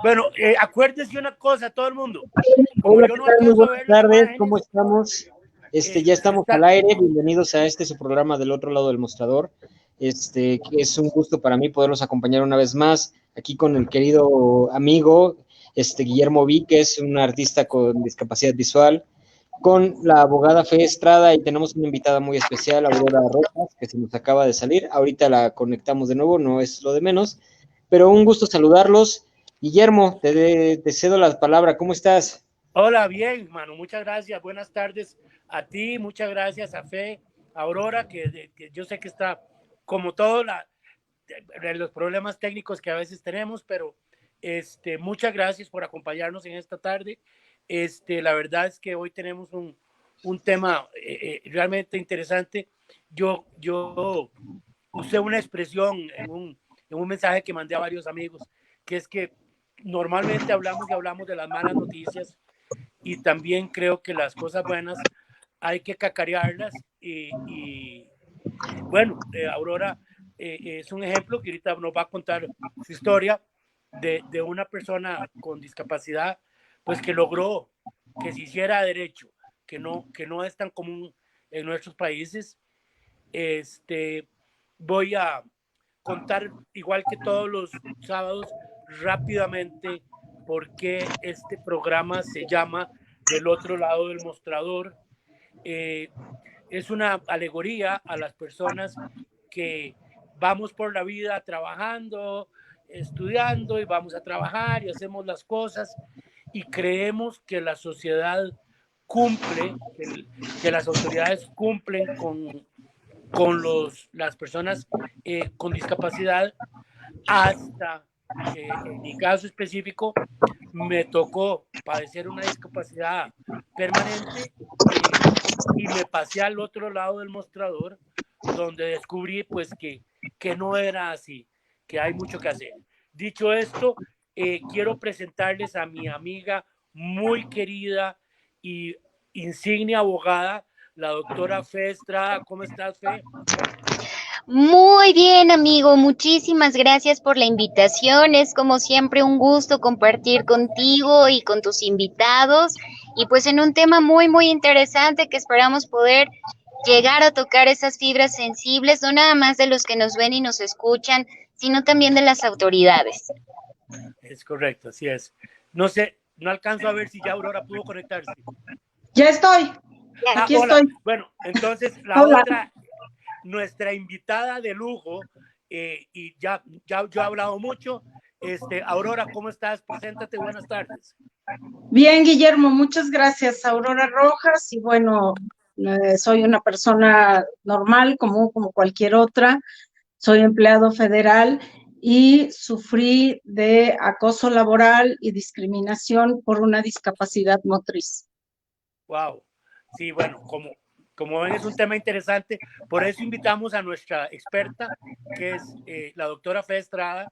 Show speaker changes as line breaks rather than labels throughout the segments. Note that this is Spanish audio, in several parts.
Bueno, acuérdense una cosa, todo el mundo. Como
Hola,
yo
¿qué
no
tal? Muy
alcanzo a
buenas
ver las
tardes,
imágenes,
¿cómo estamos? Ya estamos al aire, bienvenidos a su programa del otro lado del mostrador. Que es un gusto para mí poderlos acompañar una vez más, aquí con el querido amigo, Guillermo Vi, que es un artista con discapacidad visual, con la abogada Fe Estrada, y tenemos una invitada muy especial, Aurora Rojas, que se nos acaba de salir. Ahorita la conectamos de nuevo, no es lo de menos, pero un gusto saludarlos. Guillermo, te cedo la palabra, ¿cómo estás?
Hola, bien, mano, muchas gracias. Buenas tardes a ti, muchas gracias a Fe, a Aurora, que yo sé que está como todo los problemas técnicos que a veces tenemos, pero muchas gracias por acompañarnos en esta tarde. La verdad es que hoy tenemos un tema realmente interesante. Yo usé una expresión en un mensaje que mandé a varios amigos, que es que normalmente hablamos y hablamos de las malas noticias, y también creo que las cosas buenas hay que cacarearlas y bueno, Aurora es un ejemplo que ahorita nos va a contar su historia de una persona con discapacidad, pues que logró que se hiciera derecho, que no es tan común en nuestros países. Voy a contar, igual que todos los sábados, rápidamente por qué este programa se llama Del otro lado del mostrador. Eh, es una alegoría a las personas que vamos por la vida trabajando, estudiando, y vamos a trabajar y hacemos las cosas y creemos que la sociedad cumple, que las autoridades cumplen con las personas con discapacidad, hasta que en mi caso específico me tocó padecer una discapacidad permanente, y me pasé al otro lado del mostrador, donde descubrí pues que no era así, que hay mucho que hacer. Dicho esto, quiero presentarles a mi amiga muy querida y insignia abogada, la doctora Fe Estrada. ¿Cómo estás, Fe?
Muy bien, amigo. Muchísimas gracias por la invitación. Es como siempre un gusto compartir contigo y con tus invitados. Y pues en un tema muy, muy interesante que esperamos poder llegar a tocar esas fibras sensibles, no nada más de los que nos ven y nos escuchan, sino también de las autoridades.
Es correcto, así es. No sé, no alcanzo a ver si ya Aurora pudo conectarse.
Ya estoy,
Ah,
aquí
hola.
estoy.
Bueno, entonces la
Hola.
otra, nuestra invitada de lujo, y ya yo he hablado mucho. Aurora, ¿cómo estás? Preséntate, buenas tardes.
Bien, Guillermo, muchas gracias. Aurora Rojas, y bueno, soy una persona normal, como cualquier otra. Soy empleado federal y sufrí de acoso laboral y discriminación por una discapacidad motriz.
Wow. Sí, bueno, como ven, es un tema interesante. Por eso invitamos a nuestra experta, que es la doctora Fe Estrada,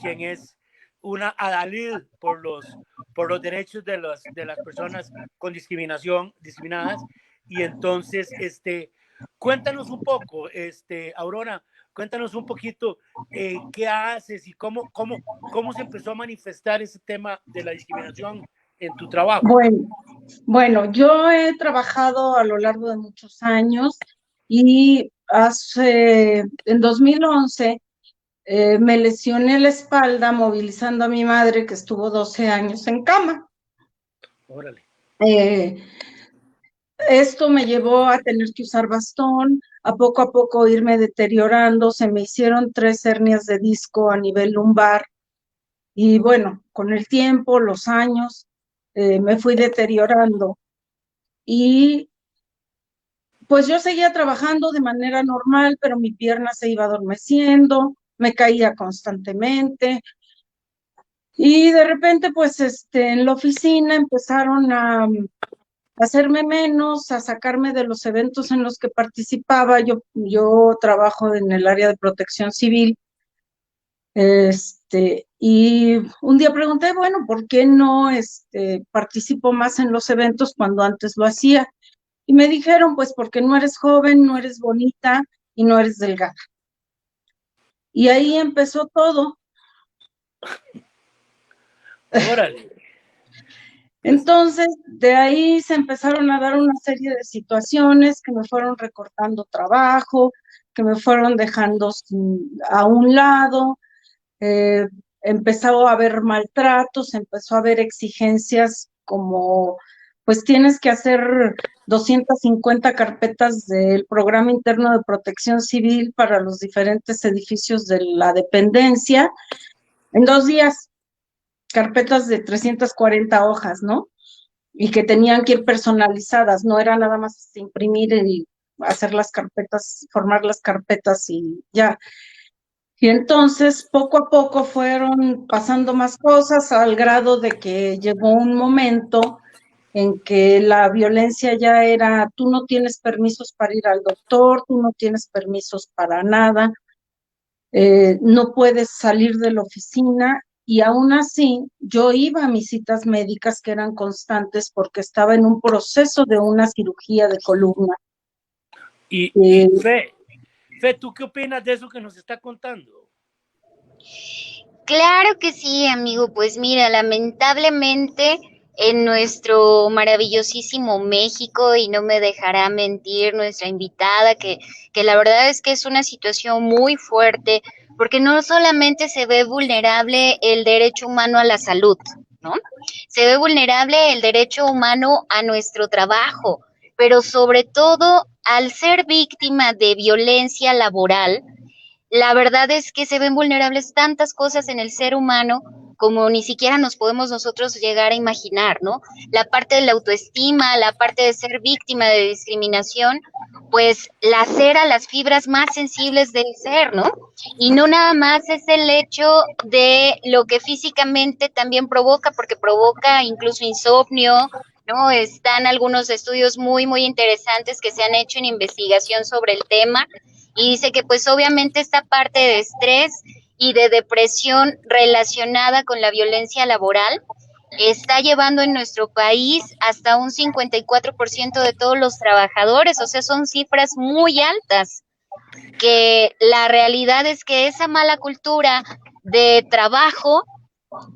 quien es una adalid por los derechos de las personas con discriminadas. Y entonces, cuéntanos un poco, Aurora, cuéntanos un poquito qué haces y cómo se empezó a manifestar ese tema de la discriminación en tu trabajo.
Bueno, yo he trabajado a lo largo de muchos años y en 2011 me lesioné la espalda movilizando a mi madre, que estuvo 12 años en cama.
Órale.
Esto me llevó a tener que usar bastón, a poco irme deteriorando. Se me hicieron 3 hernias de disco a nivel lumbar y bueno, con el tiempo, los años, me fui deteriorando y pues yo seguía trabajando de manera normal, pero mi pierna se iba adormeciendo, me caía constantemente. Y de repente, pues, en la oficina empezaron a hacerme menos, a sacarme de los eventos en los que participaba. Yo trabajo en el área de protección civil. Y un día pregunté, bueno, ¿por qué no participo más en los eventos cuando antes lo hacía? Y me dijeron, pues, porque no eres joven, no eres bonita y no eres delgada. Y ahí empezó todo.
Órale.
Entonces, de ahí se empezaron a dar una serie de situaciones que me fueron recortando trabajo, que me fueron dejando a un lado, empezó a haber maltratos, empezó a haber exigencias como, pues tienes que hacer 250 carpetas del Programa Interno de Protección Civil para los diferentes edificios de la dependencia en 2 días, carpetas de 340 hojas, ¿no? Y que tenían que ir personalizadas, no era nada más imprimir y hacer las carpetas, formar las carpetas y ya. Y entonces, poco a poco fueron pasando más cosas al grado de que llegó un momento en que la violencia ya era, tú no tienes permisos para ir al doctor, tú no tienes permisos para nada, no puedes salir de la oficina, y aún así yo iba a mis citas médicas que eran constantes porque estaba en un proceso de una cirugía de columna.
Y Fe, ¿tú qué opinas de eso que nos está contando?
Claro que sí, amigo. Pues mira, lamentablemente en nuestro maravillosísimo México, y no me dejará mentir nuestra invitada, que la verdad es que es una situación muy fuerte, porque no solamente se ve vulnerable el derecho humano a la salud, ¿no? Se ve vulnerable el derecho humano a nuestro trabajo, pero sobre todo al ser víctima de violencia laboral, la verdad es que se ven vulnerables tantas cosas en el ser humano como ni siquiera nos podemos nosotros llegar a imaginar, ¿no? La parte de la autoestima, la parte de ser víctima de discriminación, pues lacera las fibras más sensibles del ser, ¿no? Y no nada más es el hecho de lo que físicamente también provoca, porque provoca incluso insomnio, ¿no? Están algunos estudios muy, muy interesantes que se han hecho en investigación sobre el tema, y dice que pues obviamente esta parte de estrés y de depresión relacionada con la violencia laboral está llevando en nuestro país hasta un 54% de todos los trabajadores, o sea, son cifras muy altas, que la realidad es que esa mala cultura de trabajo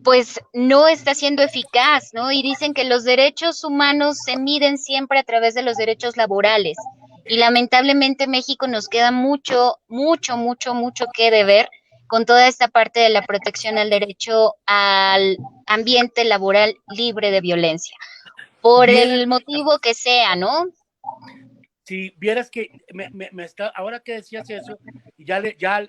pues no está siendo eficaz, ¿no? Y dicen que los derechos humanos se miden siempre a través de los derechos laborales. Y lamentablemente México nos queda mucho, mucho, mucho, mucho que deber con toda esta parte de la protección al derecho al ambiente laboral libre de violencia, por
Vieras,
el motivo que sea, ¿no?
si vieras que ahora que decías eso, y ya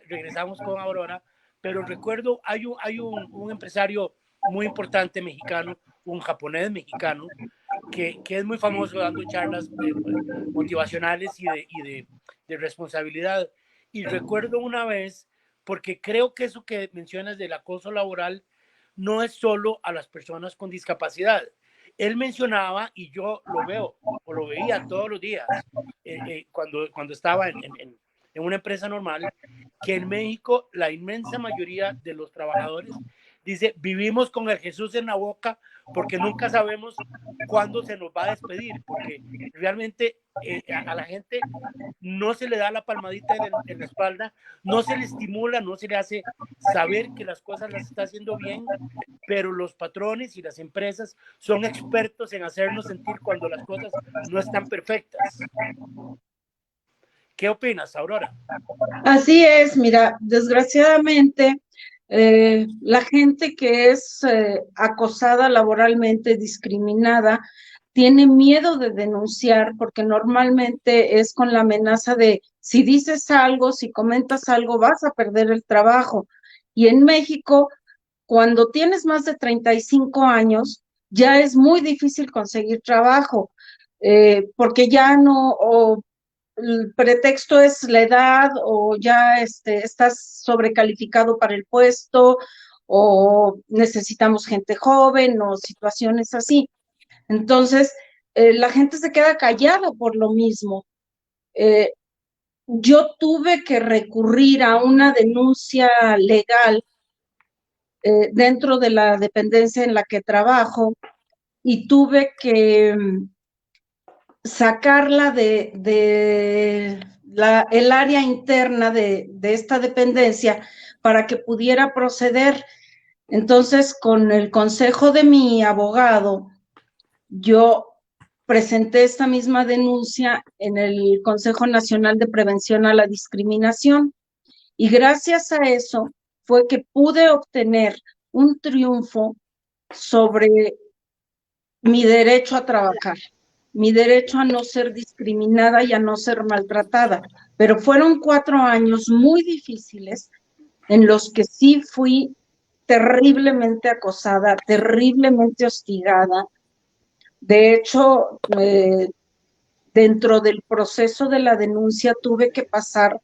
regresamos con Aurora, pero recuerdo, hay un empresario muy importante mexicano, un japonés mexicano, que es muy famoso dando charlas motivacionales de responsabilidad. Y recuerdo una vez, porque creo que eso que mencionas del acoso laboral no es solo a las personas con discapacidad. Él mencionaba, y yo lo veo, o lo veía todos los días, cuando estaba en una empresa normal, que en México la inmensa mayoría de los trabajadores dice, vivimos con el Jesús en la boca porque nunca sabemos cuándo se nos va a despedir, porque realmente a la gente no se le da la palmadita en la espalda, no se le estimula, no se le hace saber que las cosas las está haciendo bien, pero los patrones y las empresas son expertos en hacernos sentir cuando las cosas no están perfectas. ¿Qué opinas, Aurora?
Así es, mira, desgraciadamente la gente que es acosada laboralmente, discriminada, tiene miedo de denunciar porque normalmente es con la amenaza de si dices algo, si comentas algo, vas a perder el trabajo. Y en México, cuando tienes más de 35 años, ya es muy difícil conseguir trabajo, porque ya no, o el pretexto es la edad, o ya estás sobrecalificado para el puesto, o necesitamos gente joven, o situaciones así. Entonces, la gente se queda callada por lo mismo. Yo tuve que recurrir a una denuncia legal dentro de la dependencia en la que trabajo, y tuve que sacarla el área interna de esta dependencia para que pudiera proceder. Entonces, con el consejo de mi abogado, yo presenté esta misma denuncia en el Consejo Nacional de Prevención a la Discriminación y gracias a eso fue que pude obtener un triunfo sobre mi derecho a trabajar, mi derecho a no ser discriminada y a no ser maltratada. Pero fueron 4 años muy difíciles en los que sí fui terriblemente acosada, terriblemente hostigada. De hecho, dentro del proceso de la denuncia tuve que pasar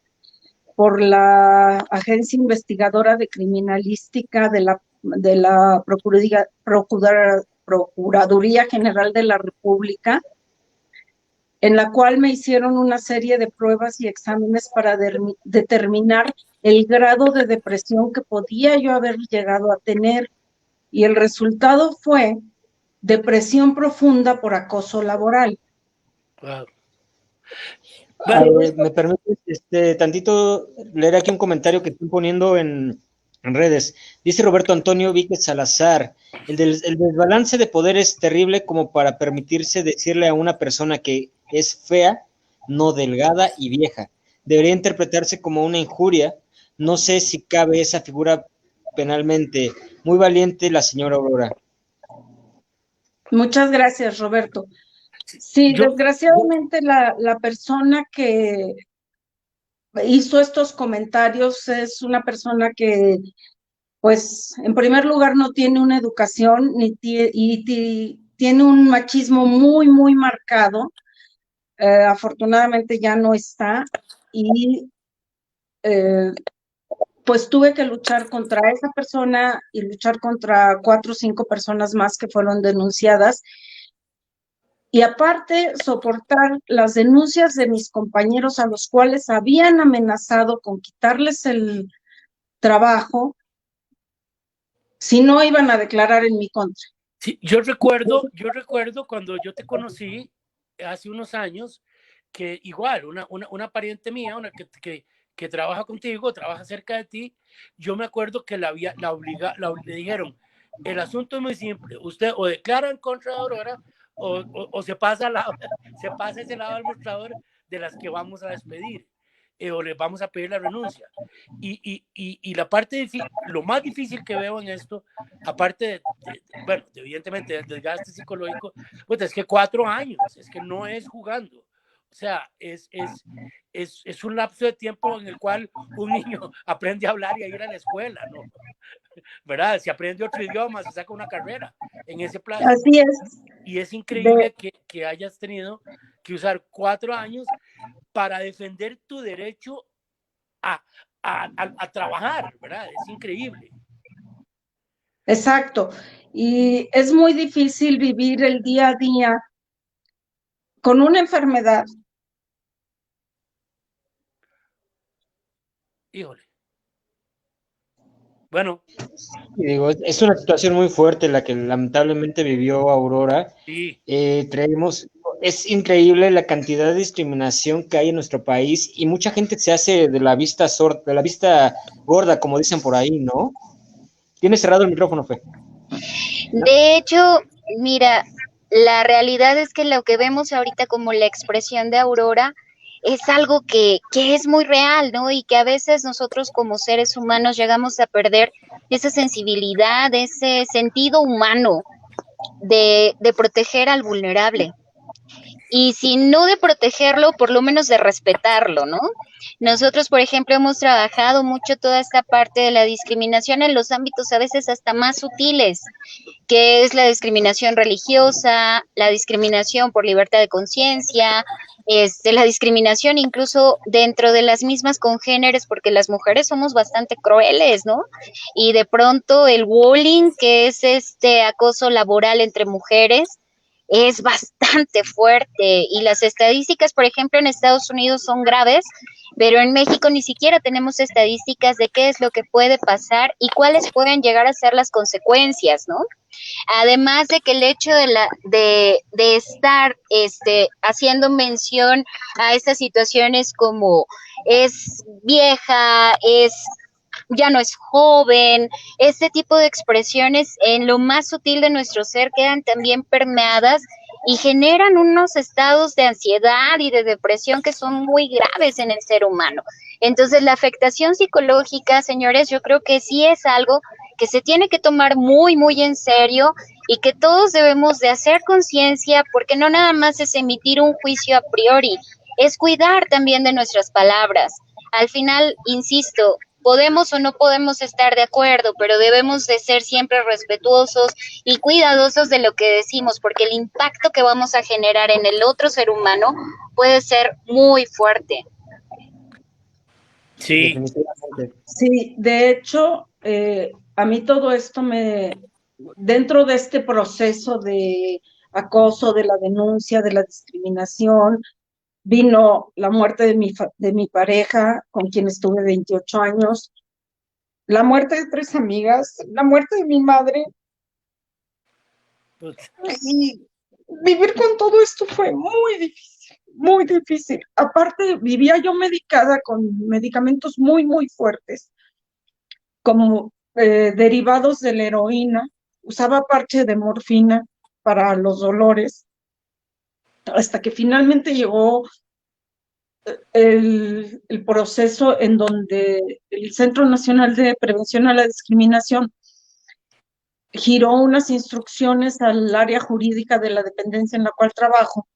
por la Agencia Investigadora de Criminalística de la Procuraduría General de la República, en la cual me hicieron una serie de pruebas y exámenes para determinar el grado de depresión que podía yo haber llegado a tener. Y el resultado fue depresión profunda por acoso laboral.
Wow.
¿Me permites tantito leer aquí un comentario que están poniendo en redes? Dice Roberto Antonio Víquez Salazar, el desbalance de poder es terrible como para permitirse decirle a una persona que es fea, no delgada y vieja. Debería interpretarse como una injuria. No sé si cabe esa figura penalmente. Muy valiente la señora Aurora.
Muchas gracias, Roberto. Sí, desgraciadamente la persona que hizo estos comentarios es una persona que, pues, en primer lugar no tiene una educación y tiene un machismo muy, muy marcado. Afortunadamente ya no está y pues tuve que luchar contra esa persona y luchar contra 4 o 5 personas más que fueron denunciadas. Y aparte, soportar las denuncias de mis compañeros a los cuales habían amenazado con quitarles el trabajo si no iban a declarar en mi contra.
Sí, yo recuerdo cuando yo te conocí hace unos años, que igual, una pariente mía, que trabaja contigo, trabaja cerca de ti, yo me acuerdo que le dijeron, el asunto es muy simple, usted o declara en contra de Aurora o se pasa ese lado del mostrador de las que vamos a despedir. O les vamos a pedir la renuncia. Y la parte difícil, lo más difícil que veo en esto, aparte bueno, evidentemente del desgaste psicológico, pues es que 4 años, es que no es jugando. O sea, es un lapso de tiempo en el cual un niño aprende a hablar y a ir a la escuela, ¿no? ¿Verdad? Si aprende otro idioma, se saca una carrera en ese plazo.
Así es.
Y es increíble que hayas tenido que usar 4 años para defender tu derecho a trabajar, ¿verdad? Es increíble.
Exacto. Y es muy difícil vivir el día a día con una enfermedad.
Híjole. Bueno. Y digo, es una situación muy fuerte la que lamentablemente vivió Aurora.
Sí.
Es increíble la cantidad de discriminación que hay en nuestro país y mucha gente se hace de la vista sorda, de la vista gorda, como dicen por ahí, ¿no? Tienes cerrado el micrófono, Fe.
De hecho, mira, la realidad es que lo que vemos ahorita como la expresión de Aurora es algo que es muy real, ¿no? Y que a veces nosotros como seres humanos llegamos a perder esa sensibilidad, ese sentido humano de proteger al vulnerable. Y si no de protegerlo, por lo menos de respetarlo, ¿no? Nosotros, por ejemplo, hemos trabajado mucho toda esta parte de la discriminación en los ámbitos a veces hasta más sutiles, que es la discriminación religiosa, la discriminación por libertad de conciencia, la discriminación incluso dentro de las mismas congéneres, porque las mujeres somos bastante crueles, ¿no? Y de pronto el bullying, que es este acoso laboral entre mujeres, es bastante fuerte y las estadísticas, por ejemplo, en Estados Unidos son graves, pero en México ni siquiera tenemos estadísticas de qué es lo que puede pasar y cuáles pueden llegar a ser las consecuencias, ¿no? Además de que el hecho de estar haciendo mención a estas situaciones como es vieja, es ya no es joven. Este tipo de expresiones en lo más sutil de nuestro ser quedan también permeadas y generan unos estados de ansiedad y de depresión que son muy graves en el ser humano. Entonces, la afectación psicológica, señores, yo creo que sí es algo que se tiene que tomar muy, muy en serio y que todos debemos de hacer conciencia, porque no nada más es emitir un juicio a priori, es cuidar también de nuestras palabras. Al final, insisto, podemos o no podemos estar de acuerdo, pero debemos de ser siempre respetuosos y cuidadosos de lo que decimos, porque el impacto que vamos a generar en el otro ser humano puede ser muy fuerte.
Sí.
Sí, de hecho, a mí todo esto dentro de este proceso de acoso, de la denuncia, de la discriminación, vino la muerte de mi pareja, con quien estuve 28 años, la muerte de 3 amigas, la muerte de mi madre. Y vivir con todo esto fue muy difícil, muy difícil. Aparte, vivía yo medicada con medicamentos muy, muy fuertes, como derivados de la heroína. Usaba parche de morfina para los dolores, hasta que finalmente llegó el proceso en donde el Centro Nacional de Prevención a la Discriminación giró unas instrucciones al área jurídica de la dependencia en la cual trabajo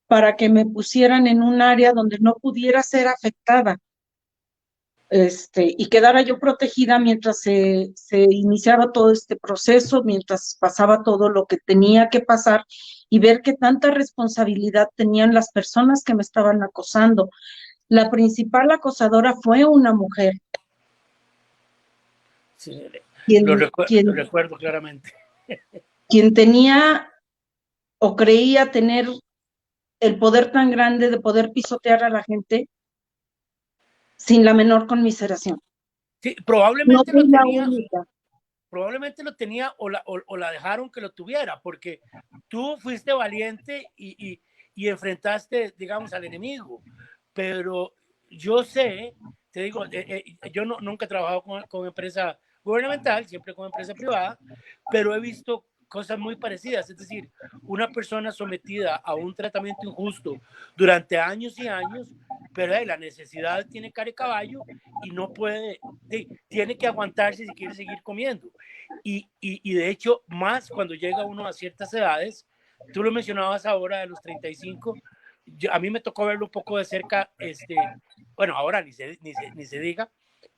para que me pusieran en un área donde no pudiera ser afectada, y quedara yo protegida mientras se iniciaba todo este proceso, mientras pasaba todo lo que tenía que pasar, y ver qué tanta responsabilidad tenían las personas que me estaban acosando. La principal acosadora fue una mujer.
Sí,
Quien,
lo
quien,
recuerdo claramente.
quien tenía o creía tener el poder tan grande de poder pisotear a la gente sin la menor conmiseración.
Sí,
No
probablemente
fui
lo
la
tenía.
única.
Probablemente lo tenía o la dejaron que lo tuviera, porque tú fuiste valiente y enfrentaste, digamos, al enemigo. Pero yo sé, te digo, yo nunca he trabajado con empresa gubernamental, siempre con empresa privada, pero he visto cosas muy parecidas, es decir, una persona sometida a un tratamiento injusto durante años y años, pero la necesidad tiene cara y caballo y no puede, tiene que aguantarse si quiere seguir comiendo. Y de hecho, más cuando llega uno a ciertas edades, tú lo mencionabas ahora de los 35, a mí me tocó verlo un poco de cerca, bueno, ahora ni se diga,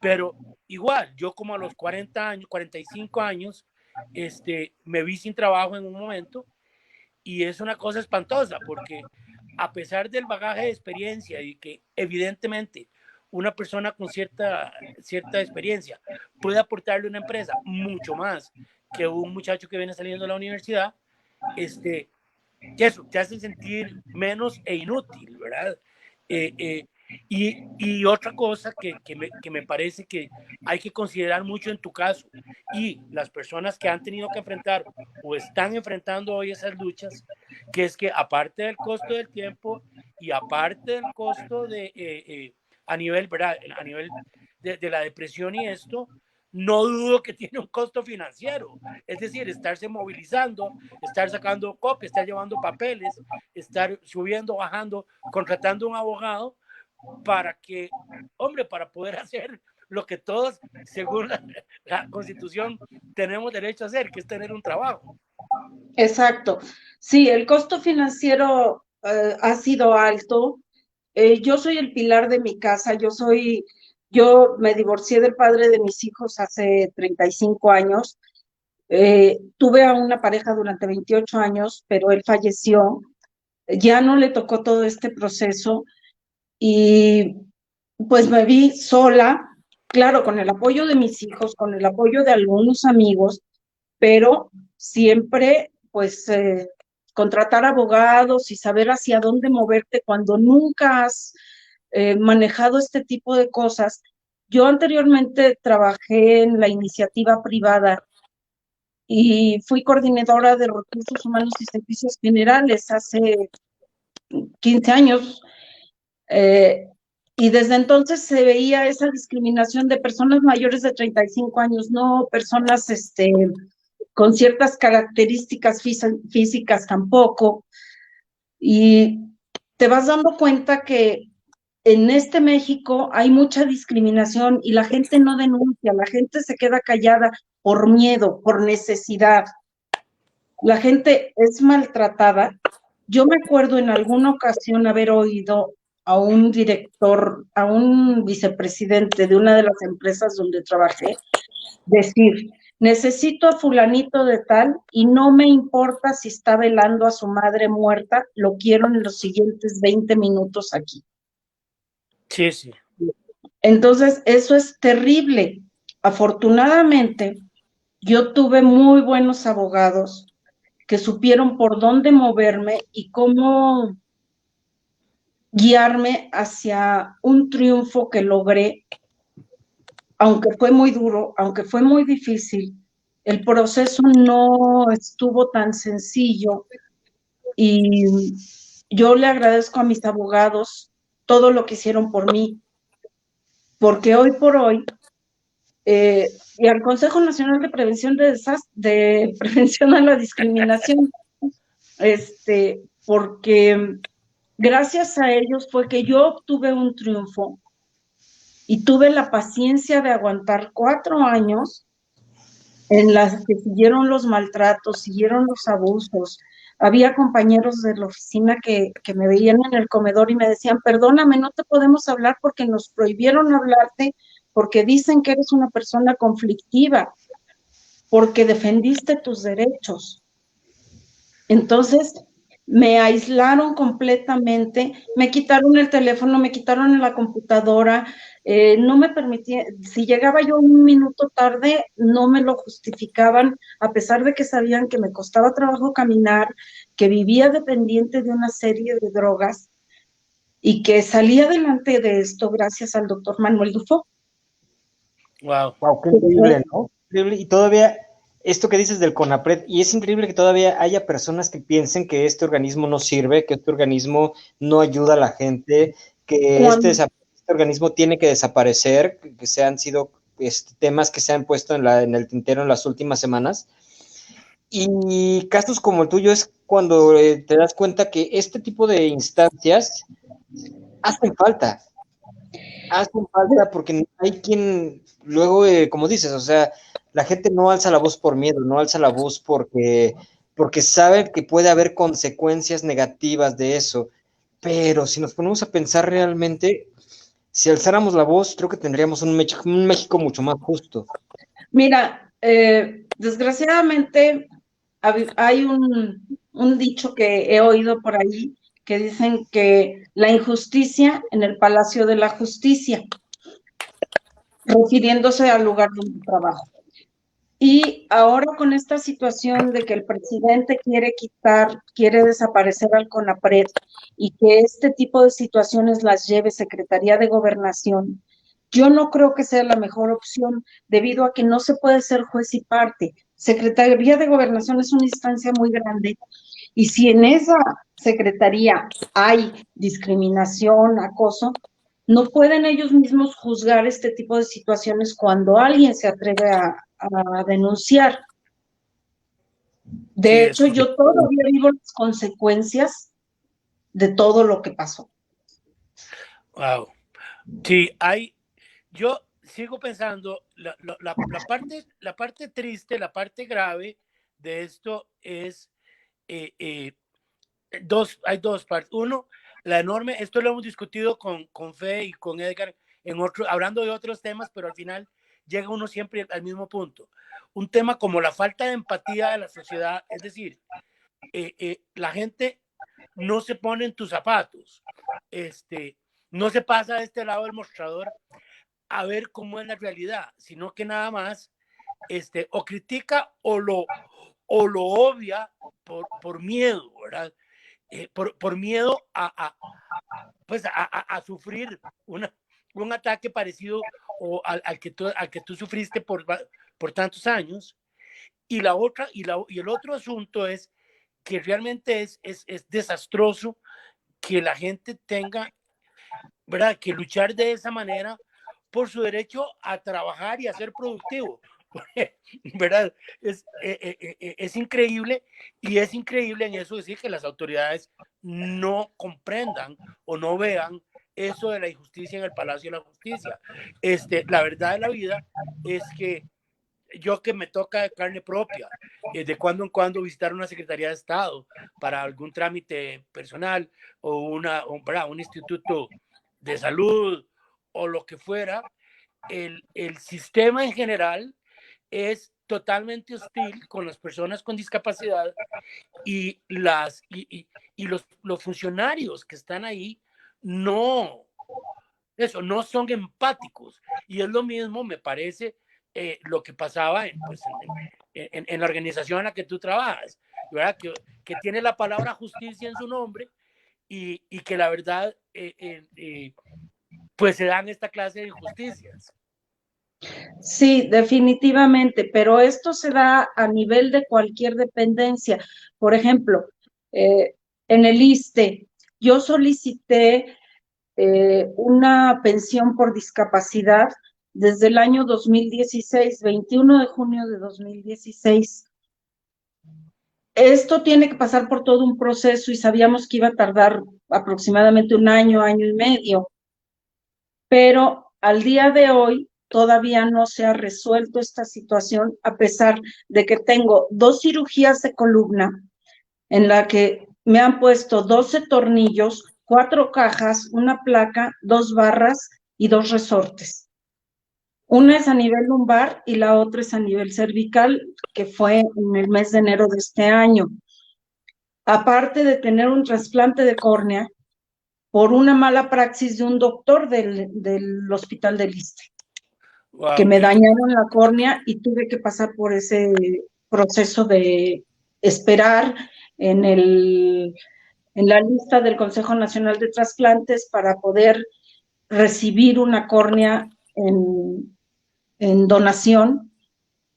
pero igual, yo como a los 40 años, 45 años, me vi sin trabajo en un momento y es una cosa espantosa porque a pesar del bagaje de experiencia y que evidentemente una persona con cierta experiencia puede aportarle a una empresa mucho más que un muchacho que viene saliendo de la universidad, que eso te hace sentir menos e inútil, ¿verdad? Y otra cosa que me parece que hay que considerar mucho en tu caso y las personas que han tenido que enfrentar o están enfrentando hoy esas luchas, que es que aparte del costo del tiempo y aparte del costo a nivel, ¿verdad? A nivel de la depresión y esto, no dudo que tiene un costo financiero, es decir, estarse movilizando, estar sacando copias, estar llevando papeles, estar subiendo, bajando, contratando un abogado para que, hombre, para poder hacer lo que todos, según la Constitución, tenemos derecho a hacer, que es tener un trabajo.
Exacto. Sí, el costo financiero ha sido alto. Yo soy el pilar de mi casa, yo me divorcié del padre de mis hijos hace 35 años. Tuve a una pareja durante 28 años, pero él falleció. Ya no le tocó todo este proceso y pues me vi sola, claro, con el apoyo de mis hijos, con el apoyo de algunos amigos, pero siempre pues contratar abogados y saber hacia dónde moverte cuando nunca has manejado este tipo de cosas. Yo anteriormente trabajé en la iniciativa privada y fui coordinadora de recursos humanos y servicios generales hace 15 años. Y desde entonces se veía esa discriminación de personas mayores de 35 años, no personas con ciertas características físicas tampoco. Y te vas dando cuenta que en este México hay mucha discriminación y la gente no denuncia, la gente se queda callada por miedo, por necesidad. La gente es maltratada. Yo me acuerdo en alguna ocasión haber oído a un director, a un vicepresidente de una de las empresas donde trabajé, decir, necesito a fulanito de tal y no me importa si está velando a su madre muerta, lo quiero en los siguientes 20 minutos aquí.
Sí, sí.
Entonces, eso es terrible. Afortunadamente, yo tuve muy buenos abogados que supieron por dónde moverme y cómo guiarme hacia un triunfo que logré, aunque fue muy duro, aunque fue muy difícil. El proceso no estuvo tan sencillo y yo le agradezco a mis abogados todo lo que hicieron por mí, porque hoy por hoy, y al Consejo Nacional de Prevención de Prevención a la Discriminación, porque gracias a ellos fue que yo obtuve un triunfo y tuve la paciencia de aguantar 4 años en las que siguieron los maltratos, siguieron los abusos. Había compañeros de la oficina que me veían en el comedor y me decían, perdóname, no te podemos hablar porque nos prohibieron hablarte, porque dicen que eres una persona conflictiva, porque defendiste tus derechos. Entonces, me aislaron completamente, me quitaron el teléfono, me quitaron la computadora, no me permitía, si llegaba yo 1 minuto tarde, no me lo justificaban, a pesar de que sabían que me costaba trabajo caminar, que vivía dependiente de una serie de drogas y que salí adelante de esto gracias al doctor Manuel Dufo.
Wow.
Wow, qué increíble, ¿no? Increíble. Y todavía, esto que dices del CONAPRED, y es increíble que todavía haya personas que piensen que este organismo no sirve, que este organismo no ayuda a la gente, que este organismo tiene que desaparecer, que se han sido temas que se han puesto en el tintero en las últimas semanas. Y casos como el tuyo es cuando te das cuenta que este tipo de instancias hacen falta. Hacen falta porque hay quien, luego, como dices, o sea, la gente no alza la voz por miedo, no alza la voz porque sabe que puede haber consecuencias negativas de eso. Pero si nos ponemos a pensar realmente, si alzáramos la voz, creo que tendríamos un México mucho más justo.
Mira, desgraciadamente hay un dicho que he oído por ahí que dicen que la injusticia en el Palacio de la Justicia, refiriéndose al lugar donde trabajo. Y ahora con esta situación de que el presidente quiere desaparecer al CONAPRED y que este tipo de situaciones las lleve Secretaría de Gobernación, yo no creo que sea la mejor opción debido a que no se puede ser juez y parte. Secretaría de Gobernación es una instancia muy grande y si en esa secretaría hay discriminación, acoso, no pueden ellos mismos juzgar este tipo de situaciones cuando alguien se atreve a denunciar. De hecho, yo todavía vivo las consecuencias de todo lo que pasó.
Wow. Sí, yo sigo pensando, la parte triste, la parte grave de esto es, hay dos partes. Uno, la enorme, esto lo hemos discutido con Fe y con Edgar, hablando de otros temas, pero al final llega uno siempre al mismo punto. Un tema como la falta de empatía de la sociedad, es decir, la gente no se pone en tus zapatos, no se pasa de este lado del mostrador a ver cómo es la realidad, sino que nada más o critica o lo obvia por miedo, ¿verdad? Por miedo a sufrir un ataque parecido o al que tú sufriste por tantos años. Y el otro asunto es que realmente es desastroso que la gente tenga ¿verdad? Que luchar de esa manera por su derecho a trabajar y a ser productivo, ¿verdad? Es increíble, y es increíble en eso decir que las autoridades no comprendan o no vean eso de la injusticia en el Palacio de la Justicia. La verdad de la vida es que yo, que me toca de carne propia, de cuando en cuando visitar una Secretaría de Estado para algún trámite personal o un instituto de salud o lo que fuera, el sistema en general es totalmente hostil con las personas con discapacidad, y los funcionarios que están ahí no, no son empáticos. Y es lo mismo, me parece, lo que pasaba en la organización en la que tú trabajas, ¿verdad? Que tiene la palabra justicia en su nombre, y que la verdad, pues se dan esta clase de injusticias.
Sí, definitivamente, pero esto se da a nivel de cualquier dependencia. Por ejemplo, en el ISSSTE, yo solicité una pensión por discapacidad desde el año 2016, 21 de junio de 2016. Esto tiene que pasar por todo un proceso y sabíamos que iba a tardar aproximadamente un año, año y medio, pero al día de hoy todavía no se ha resuelto esta situación, a pesar de que tengo 2 cirugías de columna en la que me han puesto 12 tornillos, 4 cajas, una placa, 2 barras y 2 resortes. Una es a nivel lumbar y la otra es a nivel cervical, que fue en el mes de enero de este año. Aparte de tener un trasplante de córnea por una mala praxis de un doctor del hospital del ISSSTE,
Wow,
que me dañaron la córnea y tuve que pasar por ese proceso de esperar en la lista del Consejo Nacional de Trasplantes para poder recibir una córnea en donación,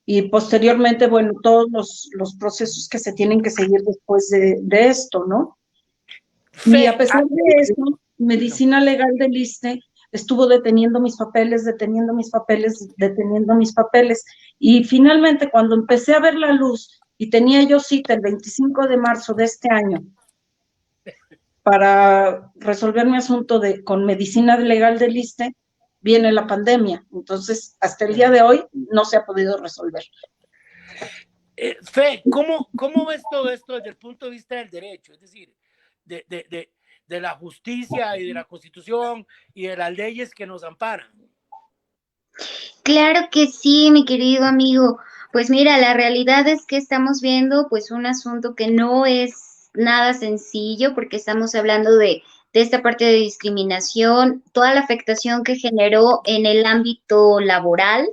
y posteriormente, bueno, todos los procesos que se tienen que seguir después de esto, ¿no? Y a pesar de eso, Medicina Legal del ISSSTE estuvo deteniendo mis papeles, y finalmente, cuando empecé a ver la luz y tenía yo cita el 25 de marzo de este año para resolver mi asunto con Medicina Legal del ISSSTE, viene la pandemia. Entonces, hasta el día de hoy no se ha podido resolver.
Fe, ¿cómo ves todo esto desde el punto de vista del derecho? Es decir, de la justicia y de la Constitución y de las leyes que nos amparan.
Claro que sí, mi querido amigo. Pues mira, la realidad es que estamos viendo pues un asunto que no es nada sencillo, porque estamos hablando de esta parte de discriminación, toda la afectación que generó en el ámbito laboral,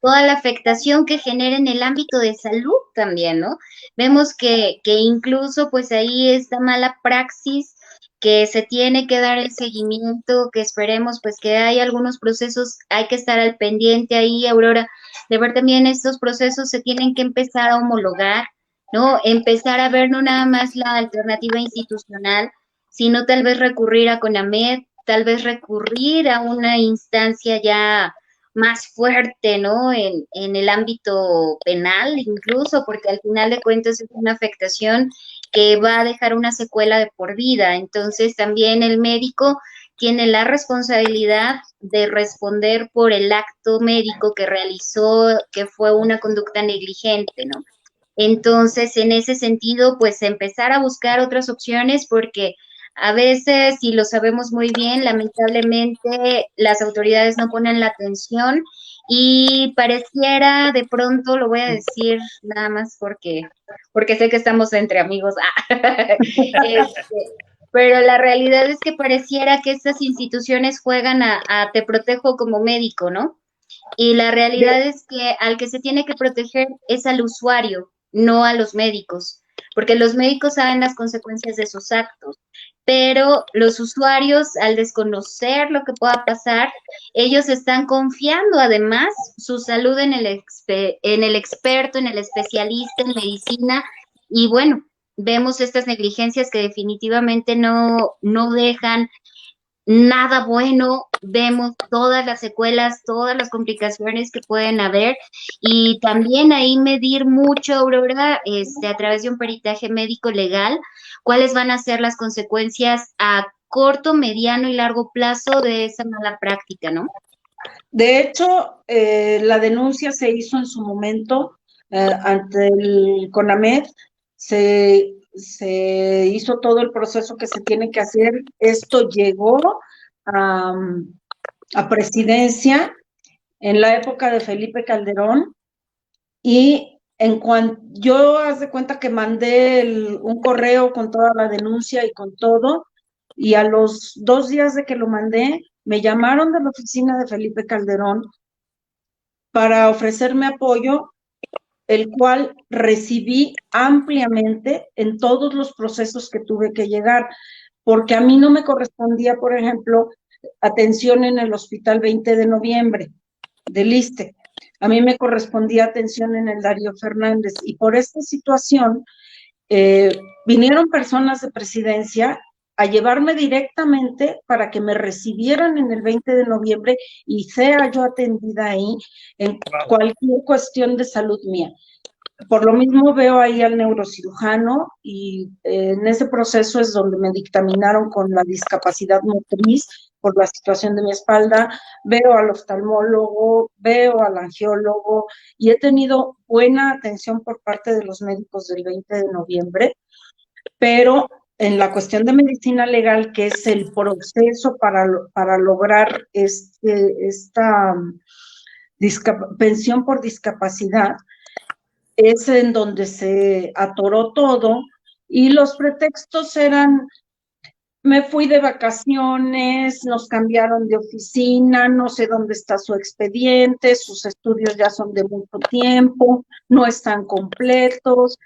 toda la afectación que genera en el ámbito de salud también, ¿no? Vemos que incluso pues ahí esta mala praxis, que se tiene que dar el seguimiento, que esperemos pues que hay algunos procesos, hay que estar al pendiente ahí, Aurora, de ver también estos procesos se tienen que empezar a homologar, ¿no? Empezar a ver no nada más la alternativa institucional, sino tal vez recurrir a CONAMED, tal vez recurrir a una instancia ya más fuerte, ¿no? En el ámbito penal incluso, porque al final de cuentas es una afectación que va a dejar una secuela de por vida. Entonces también el médico tiene la responsabilidad de responder por el acto médico que realizó, que fue una conducta negligente, ¿no? Entonces, en ese sentido, pues empezar a buscar otras opciones, porque a veces, y lo sabemos muy bien, lamentablemente las autoridades no ponen la atención y pareciera, de pronto, lo voy a decir nada más porque sé que estamos entre amigos, pero la realidad es que pareciera que estas instituciones juegan a te protejo como médico, ¿no? Y la realidad es que al que se tiene que proteger es al usuario, no a los médicos, porque los médicos saben las consecuencias de sus actos, pero los usuarios, al desconocer lo que pueda pasar, ellos están confiando además su salud en el experto, en el especialista en medicina, y bueno, vemos estas negligencias que definitivamente no dejan nada bueno, vemos todas las secuelas, todas las complicaciones que pueden haber y también ahí medir mucho, Aurora, a través de un peritaje médico legal, cuáles van a ser las consecuencias a corto, mediano y largo plazo de esa mala práctica, ¿no?
De hecho, la denuncia se hizo en su momento ante el CONAMED, se hizo todo el proceso que se tiene que hacer. Esto llegó a presidencia en la época de Felipe Calderón y en cuanto yo haz de cuenta que mandé un correo con toda la denuncia y con todo, y a los 2 días de que lo mandé, me llamaron de la oficina de Felipe Calderón para ofrecerme apoyo, el cual recibí ampliamente en todos los procesos que tuve que llegar, porque a mí no me correspondía, por ejemplo, atención en el Hospital 20 de Noviembre del ISSSTE. A mí me correspondía atención en el Darío Fernández, y por esta situación vinieron personas de presidencia a llevarme directamente para que me recibieran en el 20 de noviembre y sea yo atendida ahí en cualquier cuestión de salud mía. Por lo mismo veo ahí al neurocirujano y en ese proceso es donde me dictaminaron con la discapacidad motriz por la situación de mi espalda, veo al oftalmólogo, veo al angiólogo y he tenido buena atención por parte de los médicos del 20 de noviembre, pero en la cuestión de medicina legal, que es el proceso para lograr esta pensión por discapacidad, es en donde se atoró todo y los pretextos eran: me fui de vacaciones, nos cambiaron de oficina, no sé dónde está su expediente, sus estudios ya son de mucho tiempo, no están completos.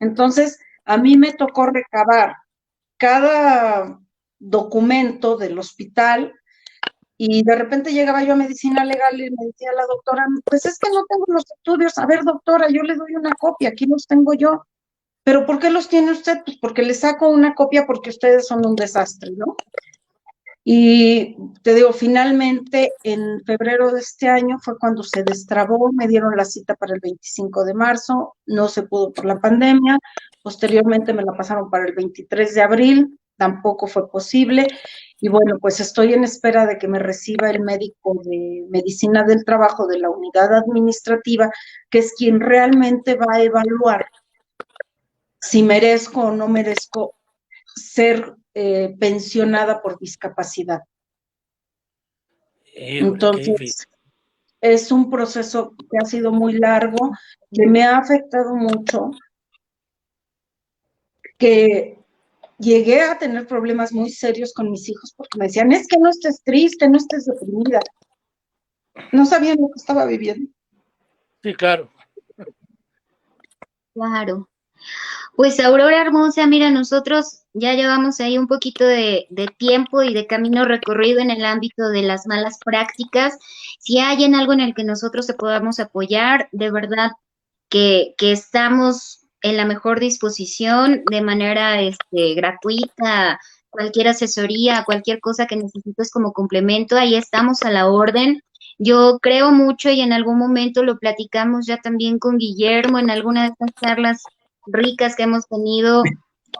Entonces, a mí me tocó recabar cada documento del hospital y de repente llegaba yo a medicina legal y me decía la doctora: pues es que no tengo los estudios. A ver, doctora, yo le doy una copia, aquí los tengo yo. ¿Pero por qué los tiene usted? Pues porque le saco una copia porque ustedes son un desastre, ¿no? Y te digo, finalmente en febrero de este año fue cuando se destrabó, me dieron la cita para el 25 de marzo, no se pudo por la pandemia, posteriormente me la pasaron para el 23 de abril, tampoco fue posible, y bueno, pues estoy en espera de que me reciba el médico de medicina del trabajo de la unidad administrativa, que es quien realmente va a evaluar si merezco o no merezco ser pensionada por discapacidad. Entonces, es un proceso que ha sido muy largo, que me ha afectado mucho, que llegué a tener problemas muy serios con mis hijos porque me decían: es que no estés triste, no estés deprimida. No sabían lo que estaba viviendo.
Sí, claro.
Claro. Pues Aurora hermosa, mira, nosotros ya llevamos ahí un poquito de tiempo y de camino recorrido en el ámbito de las malas prácticas. Si hay en algo en el que nosotros te podamos apoyar, de verdad que estamos en la mejor disposición de manera gratuita, cualquier asesoría, cualquier cosa que necesites como complemento, ahí estamos a la orden. Yo creo mucho y en algún momento lo platicamos ya también con Guillermo en alguna de estas charlas ricas que hemos tenido,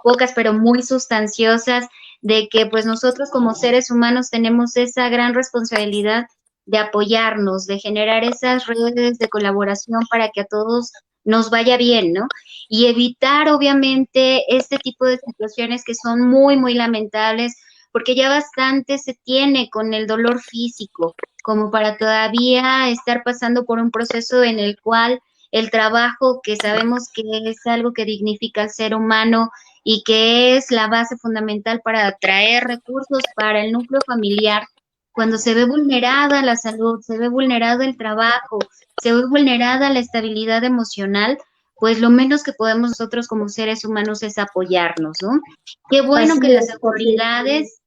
pocas pero muy sustanciosas, de que pues nosotros como seres humanos tenemos esa gran responsabilidad de apoyarnos, de generar esas redes de colaboración para que a todos nos vaya bien, ¿no? Y evitar obviamente este tipo de situaciones que son muy, muy lamentables, porque ya bastante se tiene con el dolor físico, como para todavía estar pasando por un proceso en el cual el trabajo, que sabemos que es algo que dignifica al ser humano y que es la base fundamental para atraer recursos para el núcleo familiar, cuando se ve vulnerada la salud, se ve vulnerado el trabajo, se ve vulnerada la estabilidad emocional, pues lo menos que podemos nosotros como seres humanos es apoyarnos, ¿no? Qué bueno
Así
que las
es,
autoridades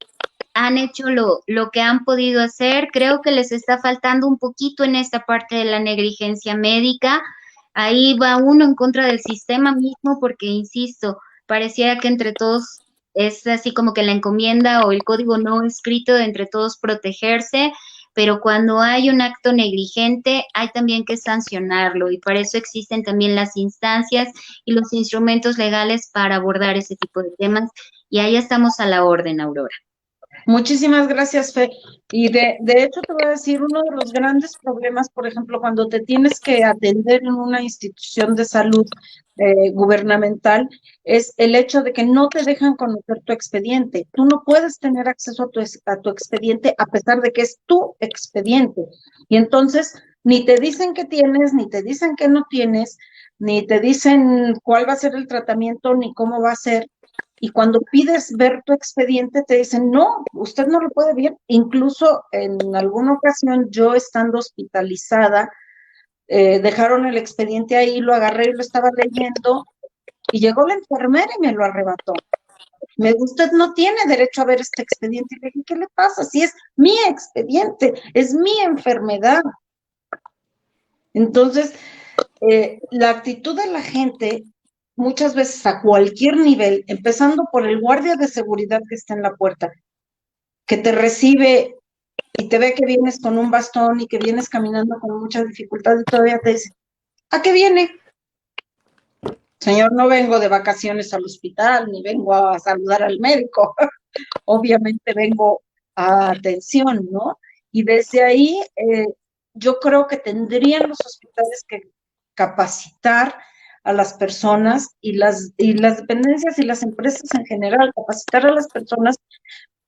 han hecho lo que han podido hacer. Creo que les está faltando un poquito en esta parte de la negligencia médica. Ahí va uno en contra del sistema mismo porque, insisto, pareciera que entre todos es así como que la encomienda o el código no escrito de entre todos protegerse, pero cuando hay un acto negligente hay también que sancionarlo y para eso existen también las instancias y los instrumentos legales para abordar ese tipo de temas y ahí estamos a la orden, Aurora.
Muchísimas gracias, Fe. Y de hecho te voy a decir, uno de los grandes problemas, por ejemplo, cuando te tienes que atender en una institución de salud gubernamental, es el hecho de que no te dejan conocer tu expediente. Tú no puedes tener acceso a tu expediente a pesar de que es tu expediente. Y entonces, ni te dicen que tienes, ni te dicen que no tienes, ni te dicen cuál va a ser el tratamiento, ni cómo va a ser. Y cuando pides ver tu expediente, te dicen, no, usted no lo puede ver. Incluso en alguna ocasión, yo estando hospitalizada, dejaron el expediente ahí, lo agarré y lo estaba leyendo, y llegó la enfermera y me lo arrebató. Me dijo, usted no tiene derecho a ver este expediente. Y le dije, ¿qué le pasa? Si es mi expediente, es mi enfermedad. Entonces, la actitud de la gente muchas veces a cualquier nivel, empezando por el guardia de seguridad que está en la puerta, que te recibe y te ve que vienes con un bastón y que vienes caminando con mucha dificultad y todavía te dice, ¿a qué viene? Señor, no vengo de vacaciones al hospital, ni vengo a saludar al médico, obviamente vengo a atención, ¿no? Y desde ahí yo creo que tendrían los hospitales que capacitar a las personas y las dependencias y las empresas en general, capacitar a las personas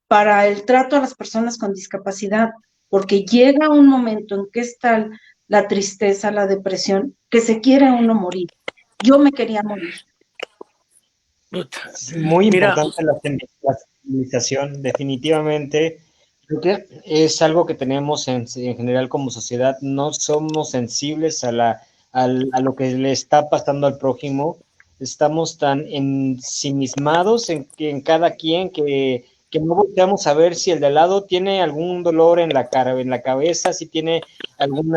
para el trato a las personas con discapacidad, porque llega un momento en que está la tristeza, la depresión, que se quiere uno morir. Yo me quería morir.
Es muy
Mira,
importante la sensibilización, definitivamente. Creo que es algo que tenemos en general como sociedad. No somos sensibles a lo que le está pasando al prójimo. Estamos tan ensimismados en cada quien que no volteamos a ver si el de al lado tiene algún dolor en la cabeza, si tiene algún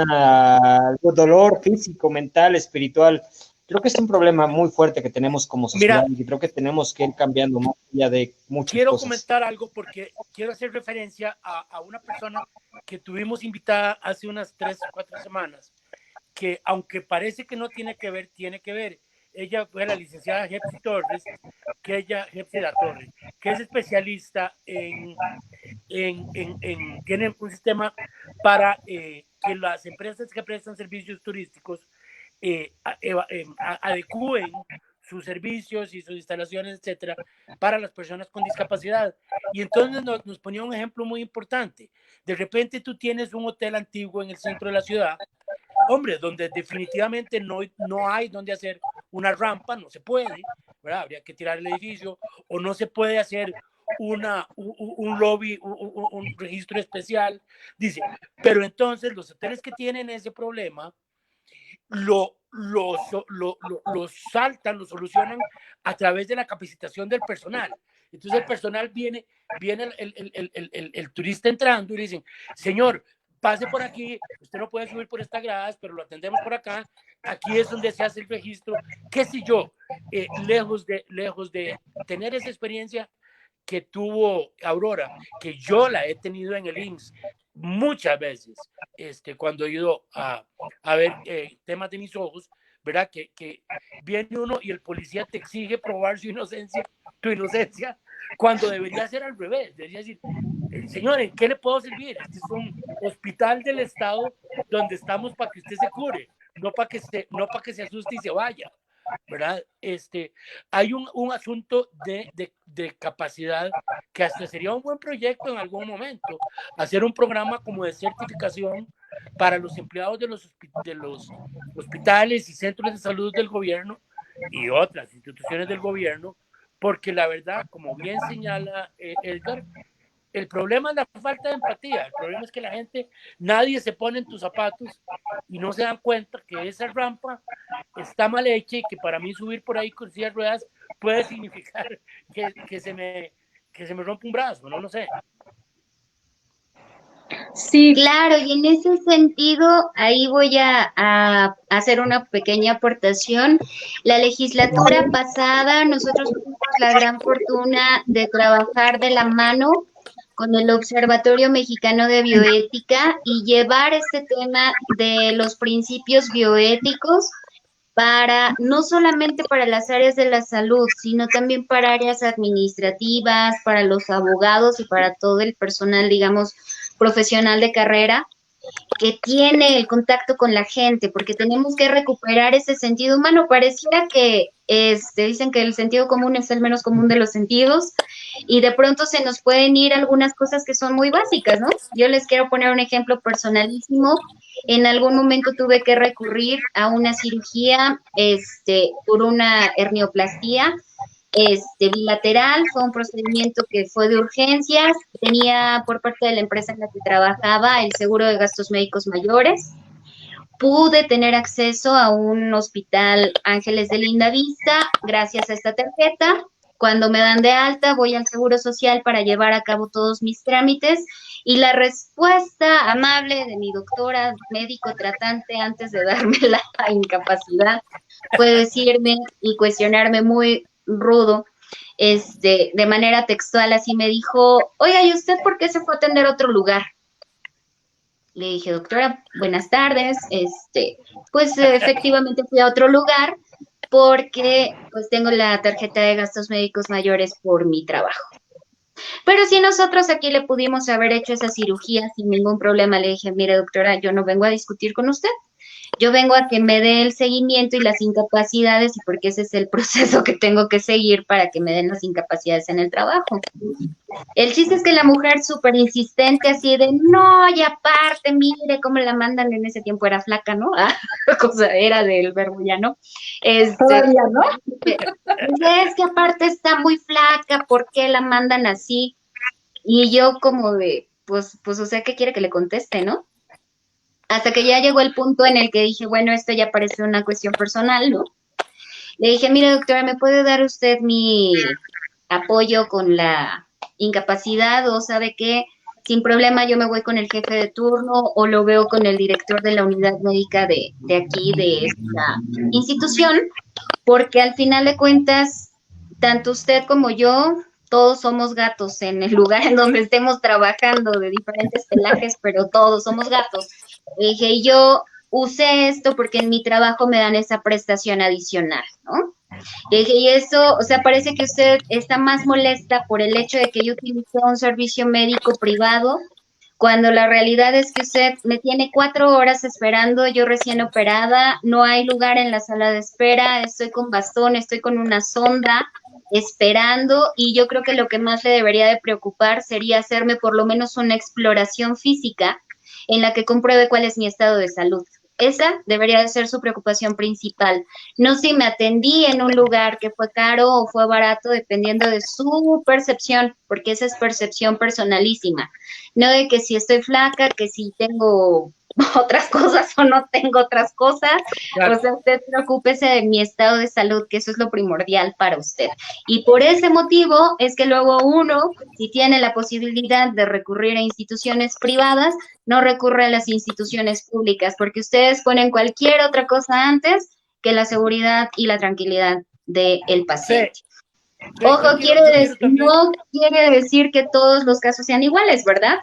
dolor físico, mental, espiritual. Creo que es un problema muy fuerte que tenemos como sociedad.
mira,
y creo que tenemos que ir cambiando más allá de muchas
quiero
cosas.
comentar algo porque quiero hacer referencia a una persona que tuvimos invitada hace unas 3 o 4 semanas, que aunque parece que no tiene que ver, tiene que ver. Ella fue la licenciada Jepsi Torres, Jepsi La Torre, que es especialista tiene un sistema para que las empresas que prestan servicios turísticos adecúen sus servicios y sus instalaciones, etcétera, para las personas con discapacidad. Y entonces nos ponía un ejemplo muy importante. De repente tú tienes un hotel antiguo en el centro de la ciudad, hombre, donde definitivamente no hay donde hacer una rampa, no se puede, ¿verdad? Habría que tirar el edificio, o no se puede hacer un lobby, un registro especial, dice, pero entonces los hoteles que tienen ese problema lo saltan, lo solucionan a través de la capacitación del personal. Entonces el personal viene el turista entrando y le dicen, señor, pase por aquí, usted no puede subir por estas gradas, pero lo atendemos por acá, aquí es donde se hace el registro, qué sé yo, lejos de tener esa experiencia que tuvo Aurora, que yo la he tenido en el IMSS muchas veces, cuando he ido a ver temas de mis ojos, ¿verdad? Que viene uno y el policía te exige probar tu inocencia, cuando debería ser al revés, debería decir, señor, ¿en qué le puedo servir? Este es un hospital del Estado donde estamos para que usted se cure, no para que se asuste y se vaya, ¿verdad? Hay un asunto de capacidad que hasta sería un buen proyecto en algún momento, hacer un programa como de certificación para los empleados de los hospitales y centros de salud del gobierno y otras instituciones del gobierno, porque la verdad, como bien señala Edgar, el problema es la falta de empatía. El problema es que la gente, nadie se pone en tus zapatos y no se dan cuenta que esa rampa está mal hecha y que para mí subir por ahí con silla de ruedas puede significar que se me rompe un brazo, no sé.
Sí,
claro, y en ese sentido, ahí voy a hacer una pequeña aportación. La legislatura pasada, nosotros tuvimos la gran fortuna de trabajar de la mano con el Observatorio Mexicano de Bioética y llevar este tema de los principios bioéticos para no solamente para las áreas de la salud, sino también para áreas administrativas, para los abogados y para todo el personal, digamos, profesional de carrera que tiene el contacto con la gente, porque tenemos que recuperar ese sentido humano. Pareciera que dicen que el sentido común es el menos común de los sentidos y de pronto se nos pueden ir algunas cosas que son muy básicas, ¿no? Yo les quiero poner un ejemplo personalísimo. En algún momento tuve que recurrir a una cirugía por una hernioplastia bilateral. Fue un procedimiento que fue de urgencias, tenía por parte de la empresa en la que trabajaba el seguro de gastos médicos mayores, pude tener acceso a un hospital Ángeles de Lindavista gracias a esta tarjeta. Cuando me dan de alta, voy al Seguro Social para llevar a cabo todos mis trámites y la respuesta amable de mi doctora, médico tratante, antes de darme la incapacidad, fue decirme y cuestionarme muy rudo, de manera textual, así me dijo: oiga, ¿y usted por qué se fue a atender a otro lugar? Le dije: doctora, buenas tardes, pues efectivamente fui a otro lugar porque pues tengo la tarjeta de gastos médicos mayores por mi trabajo. Pero si nosotros aquí le pudimos haber hecho esa cirugía sin ningún problema, le dije: mire, doctora, yo no vengo a discutir con usted. Yo vengo a que me dé el seguimiento y las incapacidades, y porque ese es el proceso que tengo que seguir para que me den las incapacidades en el trabajo. El chiste es que la mujer súper insistente, así de: no, y aparte, mire cómo la mandan. En ese tiempo era flaca, ¿no? Cosa era del verbo ya, ¿no?
Todavía, ¿no?
Es que aparte está muy flaca, ¿por qué la mandan así? Y yo como de, pues, o sea, ¿qué quiere que le conteste, no? Hasta que ya llegó el punto en el que dije: bueno, esto ya parece una cuestión personal, ¿no? Le dije: mire, doctora, ¿me puede dar usted mi apoyo con la incapacidad? O sabe qué, sin problema yo me voy con el jefe de turno o lo veo con el director de la unidad médica de aquí, de esta institución, porque al final de cuentas, tanto usted como yo, todos somos gatos en el lugar en donde estemos trabajando, de diferentes pelajes, pero todos somos gatos. Le dije: y yo usé esto porque en mi trabajo me dan esa prestación adicional, ¿no? Le dije: y eso, o sea, parece que usted está más molesta por el hecho de que yo utilicé un servicio médico privado, cuando la realidad es que usted me tiene 4 horas esperando, yo recién operada, no hay lugar en la sala de espera, estoy con bastón, estoy con una sonda esperando, y yo creo que lo que más le debería de preocupar sería hacerme por lo menos una exploración física en la que compruebe cuál es mi estado de salud. Esa debería de ser su preocupación principal. No si me atendí en un lugar que fue caro o fue barato, dependiendo de su percepción, porque esa es percepción personalísima. No de que si estoy flaca, que si tengo otras cosas o no tengo otras cosas. Claro. O sea, usted preocúpese de mi estado de salud, que eso es lo primordial para usted. Y por ese motivo es que luego uno, si tiene la posibilidad de recurrir a instituciones privadas, no recurre a las instituciones públicas, porque ustedes ponen cualquier otra cosa antes que la seguridad y la tranquilidad del paciente. Sí. Ojo, no quiere decir que todos los casos sean iguales, ¿verdad?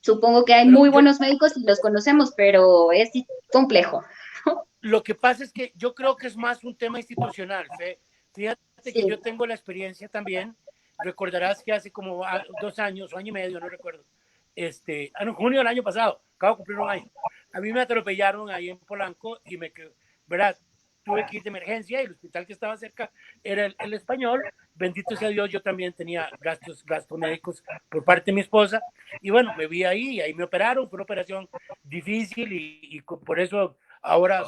Supongo que hay muy buenos médicos y los conocemos, pero es complejo.
Lo que pasa es que yo creo que es más un tema institucional, Fe. Fíjate que yo tengo la experiencia también. Recordarás que hace como 2 años o año y medio, no recuerdo, en junio del año pasado, acabo de cumplir un año, a mí me atropellaron ahí en Polanco y ¿verdad? Tuve que ir de emergencia y el hospital que estaba cerca era el español. Bendito sea Dios, yo también tenía gastos médicos por parte de mi esposa. Y bueno, me vi ahí y ahí me operaron. Fue una operación difícil y por eso ahora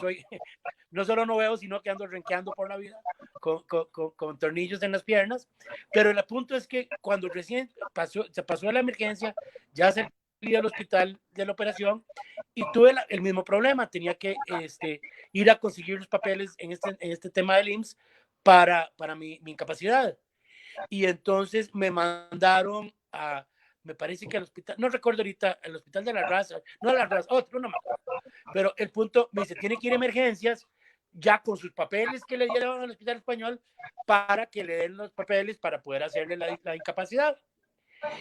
no solo no veo, sino que ando renqueando por la vida con tornillos en las piernas. Pero el punto es que cuando recién se pasó la emergencia, ya salí del hospital de la operación y tuve el mismo problema. Tenía que ir a conseguir los papeles en este tema del IMSS para mi incapacidad. Y entonces me mandaron me parece que al hospital, no recuerdo ahorita, el hospital de la Raza, no la Raza, otro, no me acuerdo. Pero el punto, me dice: tiene que ir a emergencias ya con sus papeles que le dieron al Hospital Español para que le den los papeles para poder hacerle la incapacidad.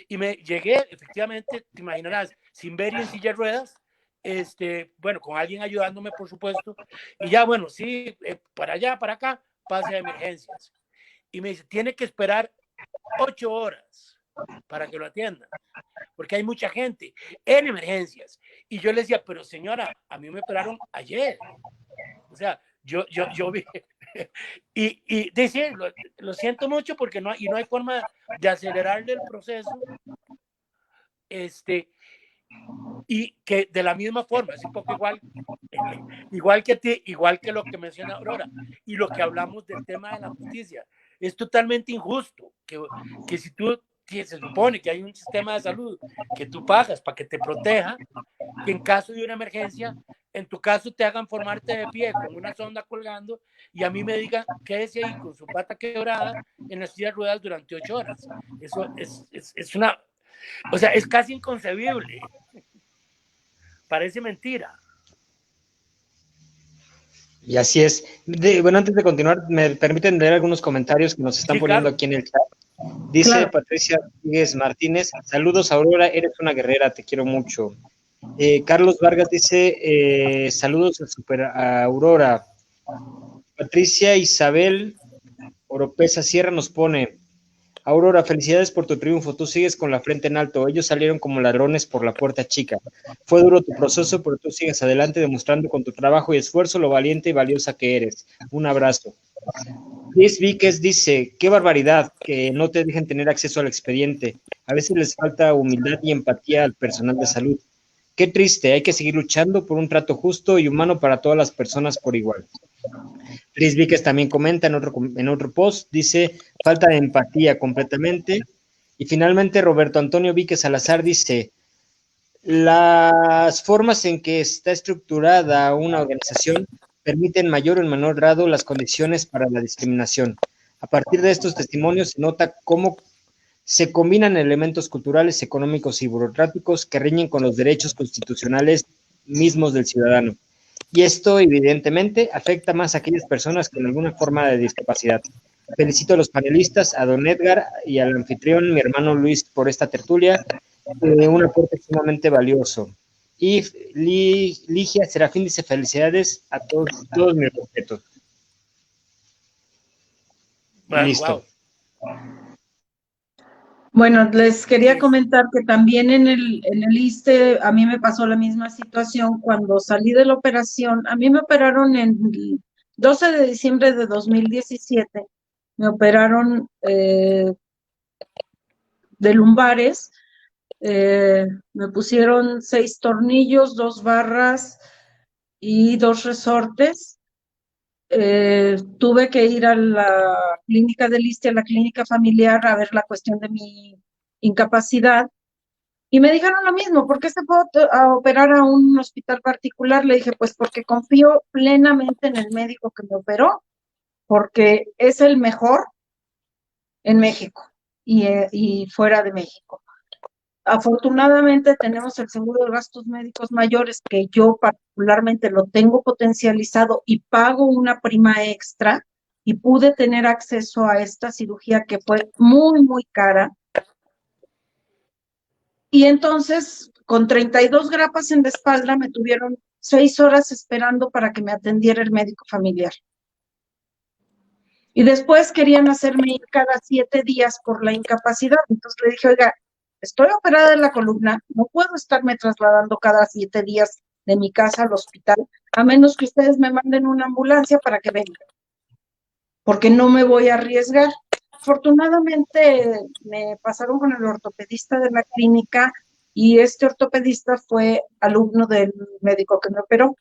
Y me llegué, efectivamente, te imaginarás, sin ver y en silla de ruedas, bueno, con alguien ayudándome, por supuesto, y ya, bueno, sí, para allá, para acá, pase a emergencias. Y me dice, tiene que esperar 8 horas para que lo atiendan, porque hay mucha gente en emergencias. Y yo le decía, pero señora, a mí me operaron ayer. O sea, yo vi, y decir, lo siento mucho porque no hay forma de acelerarle el proceso, y que de la misma forma, es un poco igual que ti, igual que lo que menciona Aurora, y lo que hablamos del tema de la justicia, es totalmente injusto, que si tú, se supone que hay un sistema de salud que tú pagas para que te proteja, que en caso de una emergencia, en tu caso te hagan formarte de pie con una sonda colgando y a mí me digan, quédese ahí con su pata quebrada en las sillas de ruedas durante 8 horas. Eso es una, o sea, es casi inconcebible. Parece mentira.
Y así es. Bueno, antes de continuar, me permiten leer algunos comentarios que nos están poniendo aquí en el chat. Dice Patricia Rodríguez Martínez, saludos Aurora, eres una guerrera, te quiero mucho. Carlos Vargas dice, saludos a Aurora. Patricia Isabel Oropesa Sierra nos pone, Aurora, felicidades por tu triunfo, tú sigues con la frente en alto, ellos salieron como ladrones por la puerta chica. Fue duro tu proceso, pero tú sigues adelante demostrando con tu trabajo y esfuerzo lo valiente y valiosa que eres. Un abrazo. Luis Víquez dice, qué barbaridad que no te dejen tener acceso al expediente. A veces les falta humildad y empatía al personal de salud. Qué triste, hay que seguir luchando por un trato justo y humano para todas las personas por igual. Luis Víquez también comenta en otro post, dice, falta de empatía completamente. Y finalmente Roberto Antonio Víquez Salazar dice, las formas en que está estructurada una organización permiten mayor o en menor grado las condiciones para la discriminación. A partir de estos testimonios se nota cómo se combinan elementos culturales, económicos y burocráticos que riñen con los derechos constitucionales mismos del ciudadano. Y esto, evidentemente, afecta más a aquellas personas con alguna forma de discapacidad. Felicito a los panelistas, a don Edgar y al anfitrión, mi hermano Luis, por esta tertulia, un aporte sumamente valioso. Y Ligia Serafín dice, felicidades a todos mis respetos.
Listo. Wow.
Bueno, les quería comentar que también en el ISSSTE a mí me pasó la misma situación cuando salí de la operación. A mí me operaron el 12 de diciembre de 2017. Me operaron de lumbares. Me pusieron 6 tornillos, 2 barras y 2 resortes. Tuve que ir a la clínica del ISSSTE, a la clínica familiar, a ver la cuestión de mi incapacidad, y me dijeron lo mismo, ¿por qué se puede operar a un hospital particular? Le dije, pues porque confío plenamente en el médico que me operó, porque es el mejor en México y fuera de México. Afortunadamente tenemos el seguro de gastos médicos mayores, que yo particularmente lo tengo potencializado y pago una prima extra, y pude tener acceso a esta cirugía que fue muy, muy cara. Y entonces, con 32 grapas en la espalda, me tuvieron 6 horas esperando para que me atendiera el médico familiar. Y después querían hacerme ir cada 7 días por la incapacidad. Entonces le dije, oiga, estoy operada en la columna, no puedo estarme trasladando cada 7 días de mi casa al hospital, a menos que ustedes me manden una ambulancia para que venga, porque no me voy a arriesgar. Afortunadamente me pasaron con el ortopedista de la clínica, y este ortopedista fue alumno del médico que me operó.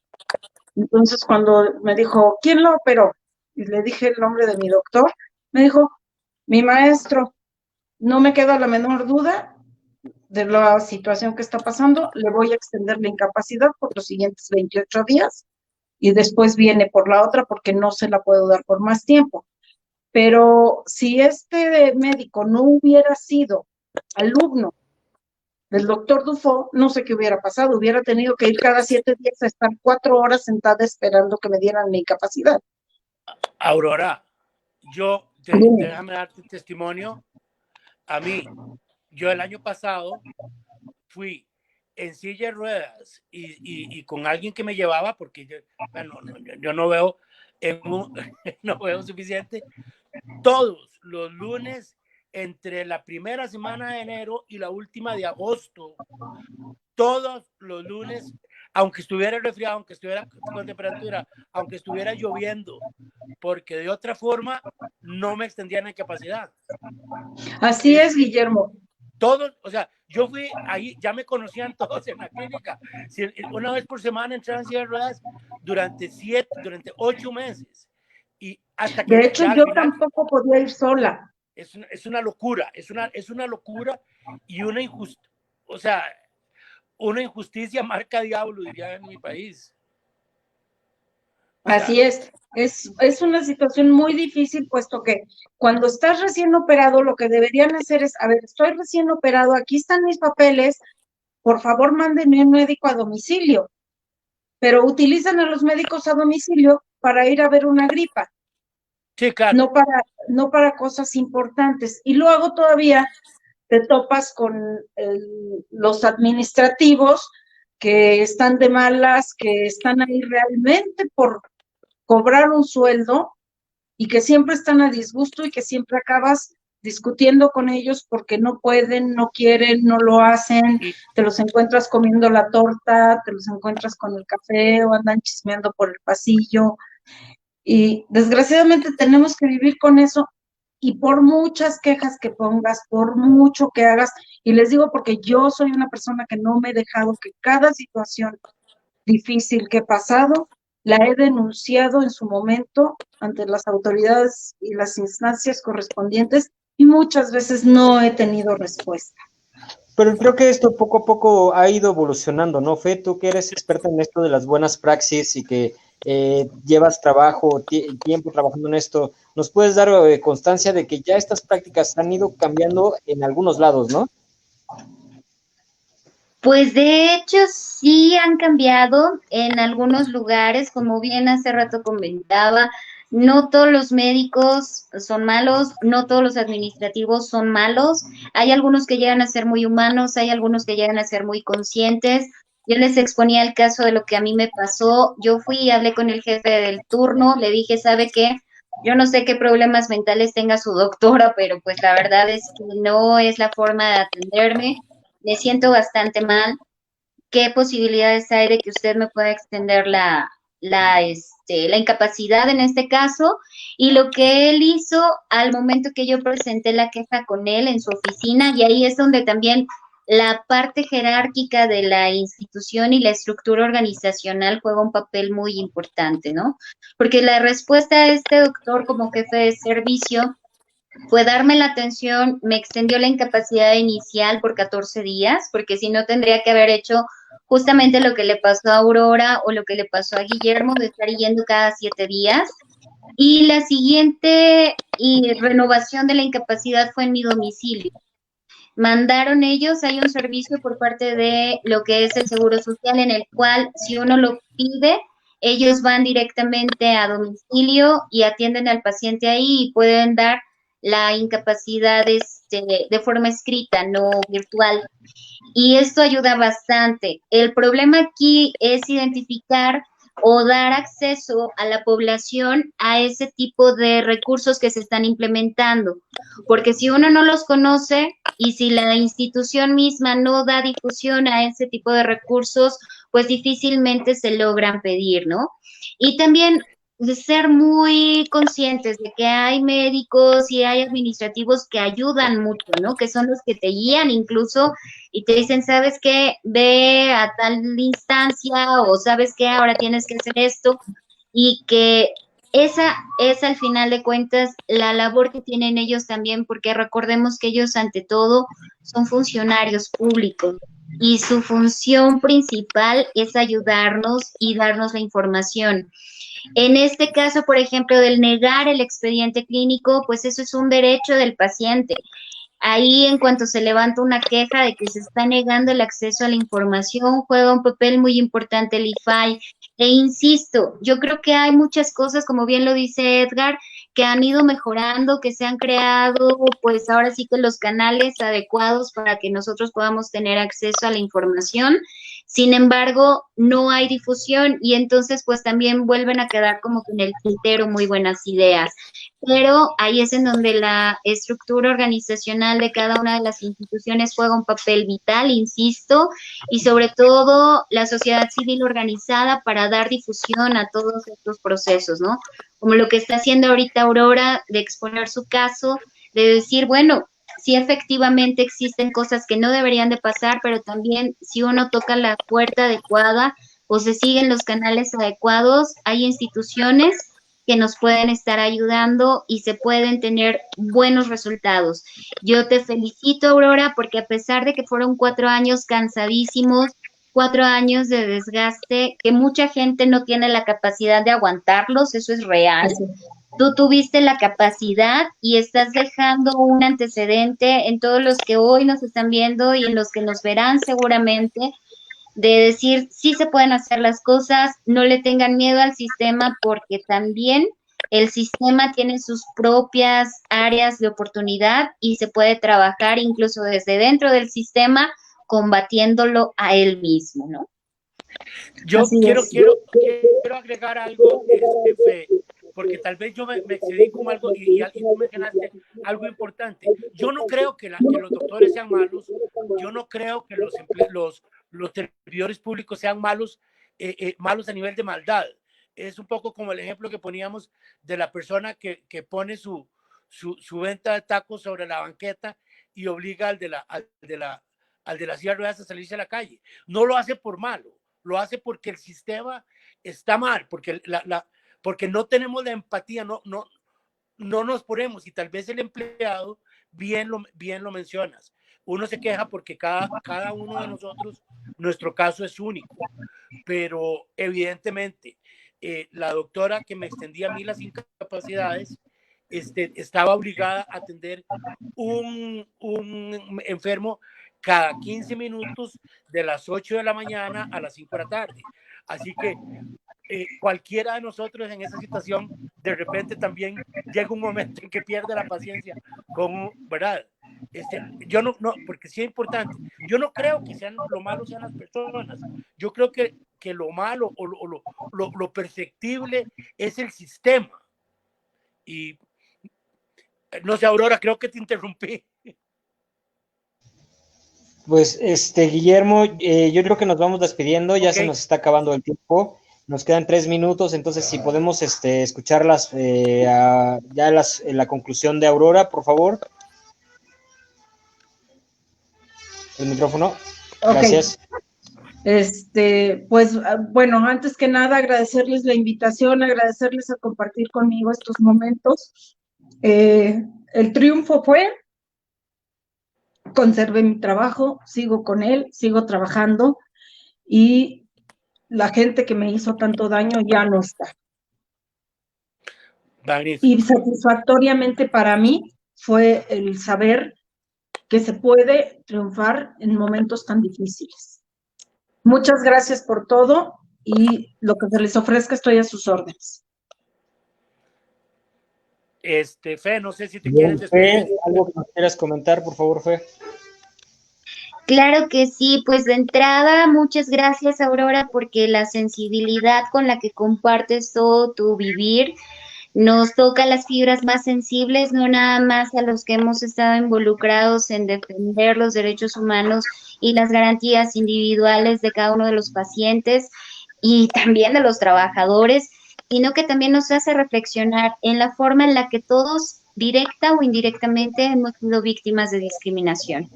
Entonces cuando me dijo, ¿quién lo operó? Y le dije el nombre de mi doctor, me dijo, mi maestro. No me queda la menor duda de la situación que está pasando, le voy a extender la incapacidad por los siguientes 28 días, y después viene por la otra porque no se la puedo dar por más tiempo. Pero si este médico no hubiera sido alumno del doctor Dufo, no sé qué hubiera pasado, hubiera tenido que ir cada 7 días a estar 4 horas sentada esperando que me dieran mi incapacidad.
Aurora, déjame darte testimonio. A mí, yo el año pasado fui en silla de ruedas y con alguien que me llevaba, porque yo no veo, no veo suficiente, todos los lunes entre la primera semana de enero y la última de agosto, todos los lunes, aunque estuviera resfriado, aunque estuviera con temperatura, aunque estuviera lloviendo, porque de otra forma no me extendían la incapacidad.
Así es, Guillermo.
Todos, o sea, yo fui ahí, ya me conocían todos en la clínica. Una vez por semana entraba en silla de ruedas durante 8 meses. Y hasta que
de hecho, yo al final, tampoco podía ir sola.
Es una locura, es una locura y una injusticia, o sea, una injusticia marca diablo, diría en mi país.
Así es una situación muy difícil, puesto que cuando estás recién operado, lo que deberían hacer es, a ver, estoy recién operado, aquí están mis papeles, por favor mándenme un médico a domicilio, pero utilizan a los médicos a domicilio para ir a ver una gripa.
Sí, claro.
No para cosas importantes. Y luego todavía te topas con los administrativos que están de malas, que están ahí realmente por cobrar un sueldo y que siempre están a disgusto y que siempre acabas discutiendo con ellos porque no pueden, no quieren, no lo hacen, te los encuentras comiendo la torta, te los encuentras con el café o andan chismeando por el pasillo. Y desgraciadamente tenemos que vivir con eso y por muchas quejas que pongas, por mucho que hagas, y les digo porque yo soy una persona que no me he dejado que cada situación difícil que he pasado, la he denunciado en su momento ante las autoridades y las instancias correspondientes y muchas veces no he tenido respuesta.
Pero creo que esto poco a poco ha ido evolucionando, ¿no, Fe? Tú que eres experta en esto de las buenas praxis y que llevas tiempo trabajando en esto, ¿nos puedes dar constancia de que ya estas prácticas han ido cambiando en algunos lados, no?
Pues de hecho sí han cambiado en algunos lugares, como bien hace rato comentaba, no todos los médicos son malos, no todos los administrativos son malos, hay algunos que llegan a ser muy humanos, hay algunos que llegan a ser muy conscientes. Yo les exponía el caso de lo que a mí me pasó, yo fui y hablé con el jefe del turno, le dije, ¿sabe qué? Yo no sé qué problemas mentales tenga su doctora, pero pues la verdad es que no es la forma de atenderme. Me siento bastante mal. ¿Qué posibilidades hay de que usted me pueda extender la incapacidad en este caso? Y lo que él hizo al momento que yo presenté la queja con él en su oficina, y ahí es donde también la parte jerárquica de la institución y la estructura organizacional juega un papel muy importante, ¿no? Porque la respuesta de este doctor como jefe de servicio fue darme la atención, me extendió la incapacidad inicial por 14 días, porque si no tendría que haber hecho justamente lo que le pasó a Aurora o lo que le pasó a Guillermo, de estar yendo cada 7 días. Y la siguiente renovación de la incapacidad fue en mi domicilio. Mandaron ellos, hay un servicio por parte de lo que es el Seguro Social en el cual si uno lo pide, ellos van directamente a domicilio y atienden al paciente ahí y pueden dar la incapacidad de forma escrita, no virtual. Y esto ayuda bastante. El problema aquí es identificar o dar acceso a la población a ese tipo de recursos que se están implementando. Porque si uno no los conoce y si la institución misma no da difusión a ese tipo de recursos, pues difícilmente se logran pedir, ¿no? Y también de ser muy conscientes de que hay médicos y hay administrativos que ayudan mucho, ¿no? Que son los que te guían incluso y te dicen, ¿sabes qué? Ve a tal instancia o ¿sabes qué? Ahora tienes que hacer esto y que esa es al final de cuentas la labor que tienen ellos también, porque recordemos que ellos ante todo son funcionarios públicos y su función principal es ayudarnos y darnos la información. En este caso, por ejemplo, del negar el expediente clínico, pues eso es un derecho del paciente. ahí en cuanto se levanta una queja de que se está negando el acceso a la información, juega un papel muy importante el IFAI. E insisto, yo creo que hay muchas cosas, como bien lo dice Edgar, que han ido mejorando, que se han creado, pues ahora sí que los canales adecuados para que nosotros podamos tener acceso a la información. Sin embargo, no hay difusión y entonces pues también vuelven a quedar como que en el tintero muy buenas ideas. Pero ahí es en donde la estructura organizacional de cada una de las instituciones juega un papel vital, insisto, y sobre todo la sociedad civil organizada para dar difusión a todos estos procesos, ¿no? Como lo que está haciendo ahorita Aurora, de exponer su caso, de decir, bueno, sí efectivamente existen cosas que no deberían de pasar, pero también si uno toca la puerta adecuada o se siguen los canales adecuados, hay instituciones que nos pueden estar ayudando y se pueden tener buenos resultados. Yo te felicito, Aurora, porque a pesar de que fueron 4 años cansadísimos, 4 años de desgaste, que mucha gente no tiene la capacidad de aguantarlos, eso es real. Tú tuviste la capacidad y estás dejando un antecedente en todos los que hoy nos están viendo y en los que nos verán seguramente, de decir, sí se pueden hacer las cosas, no le tengan miedo al sistema porque también el sistema tiene sus propias áreas de oportunidad y se puede trabajar incluso desde dentro del sistema combatiéndolo a él mismo, ¿no?
Yo quiero agregar algo, Fe, porque tal vez yo me excedí con algo y tú mencionaste algo importante. Yo no creo que los doctores sean malos, yo no creo que los servidores públicos sean malos, malos a nivel de maldad. Es un poco como el ejemplo que poníamos de la persona que pone su venta de tacos sobre la banqueta y obliga al de la silla de ruedas a salirse a la calle. No lo hace por malo, lo hace porque el sistema está mal, porque no tenemos la empatía, no nos ponemos, y tal vez el empleado, bien lo mencionas, uno se queja porque cada uno de nosotros, nuestro caso es único, pero evidentemente la doctora que me extendía a mí las incapacidades estaba obligada a atender un enfermo cada 15 minutos de las 8 de la mañana a las 5 de la tarde. Así que cualquiera de nosotros en esa situación, de repente también llega un momento en que pierde la paciencia, ¿verdad? Yo no, porque sí es importante. Yo no creo que lo malo sean las personas. Yo creo que lo malo o lo perfectible es el sistema. Y no sé, Aurora, creo que te interrumpí.
Pues, Guillermo, yo creo que nos vamos despidiendo, ya se nos está acabando el tiempo, nos quedan 3 minutos, entonces si podemos escuchar la conclusión de Aurora, por favor. El micrófono. Gracias.
Pues bueno, antes que nada agradecerles la invitación, agradecerles a compartir conmigo estos momentos. El triunfo fue, conservé mi trabajo, sigo con él, sigo trabajando y la gente que me hizo tanto daño ya no está. Y satisfactoriamente para mí fue el saber que se puede triunfar en momentos tan difíciles. Muchas gracias por todo y lo que se les ofrezca estoy a sus órdenes.
Fe, no sé si te quieres despedir.
Fe, algo que nos quieras comentar, por favor, Fe.
Claro que sí, pues de entrada, muchas gracias, Aurora, porque la sensibilidad con la que compartes todo tu vivir nos toca las fibras más sensibles, no nada más a los que hemos estado involucrados en defender los derechos humanos y las garantías individuales de cada uno de los pacientes y también de los trabajadores, sino que también nos hace reflexionar en la forma en la que todos, directa o indirectamente, hemos sido víctimas de discriminación.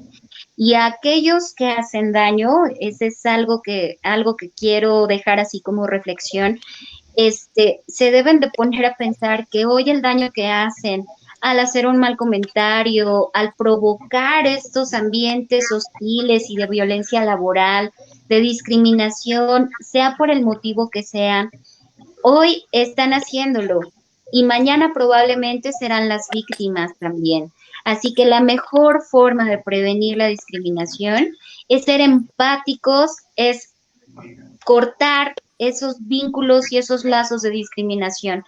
Y a aquellos que hacen daño, ese es algo que quiero dejar así como reflexión, se deben de poner a pensar que hoy el daño que hacen al hacer un mal comentario, al provocar estos ambientes hostiles y de violencia laboral, de discriminación, sea por el motivo que sea, hoy están haciéndolo y mañana probablemente serán las víctimas también. Así que la mejor forma de prevenir la discriminación es ser empáticos, es cortar esos vínculos y esos lazos de discriminación,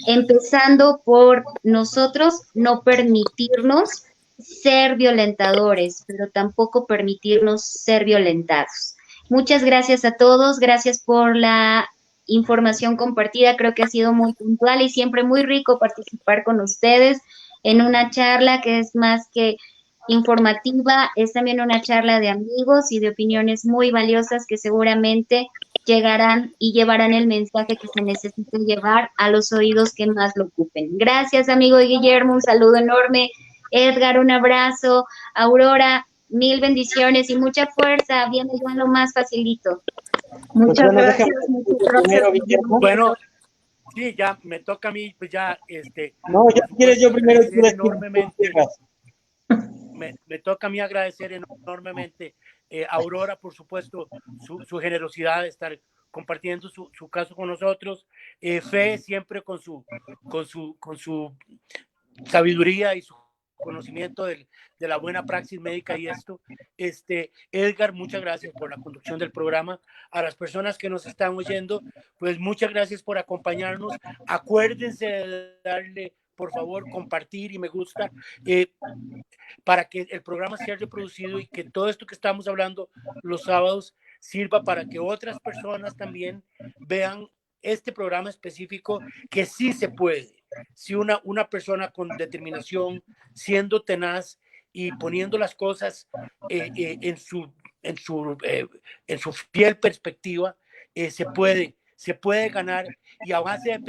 empezando por nosotros no permitirnos ser violentadores, pero tampoco permitirnos ser violentados. Muchas gracias a todos, gracias por la información compartida, creo que ha sido muy puntual y siempre muy rico participar con ustedes en una charla que es más que informativa, es también una charla de amigos y de opiniones muy valiosas que seguramente llegarán y llevarán el mensaje que se necesita llevar a los oídos que más lo ocupen. Gracias, amigo Guillermo, un saludo enorme. Edgar, un abrazo. Aurora, mil bendiciones y mucha fuerza. Viene ya lo más facilito.
Muchas
Pues bueno,
gracias, muchas gracias.
Primero, Guillermo.
Bueno, sí, ya me toca a mí, pues ya,
No, ya si quieres yo primero.
enormemente. Me toca a mí agradecer enormemente a Aurora, por supuesto, su generosidad de estar compartiendo su caso con nosotros. Fe siempre con su sabiduría y su conocimiento de la buena praxis médica y esto. Edgar, muchas gracias por la conducción del programa. A las personas que nos están oyendo, pues muchas gracias por acompañarnos. Acuérdense de darle, por favor, compartir y me gusta para que el programa sea reproducido y que todo esto que estamos hablando los sábados sirva para que otras personas también vean este programa específico, que sí se puede. Si una persona con determinación, siendo tenaz y poniendo las cosas en su fiel perspectiva, se puede ganar, y a base de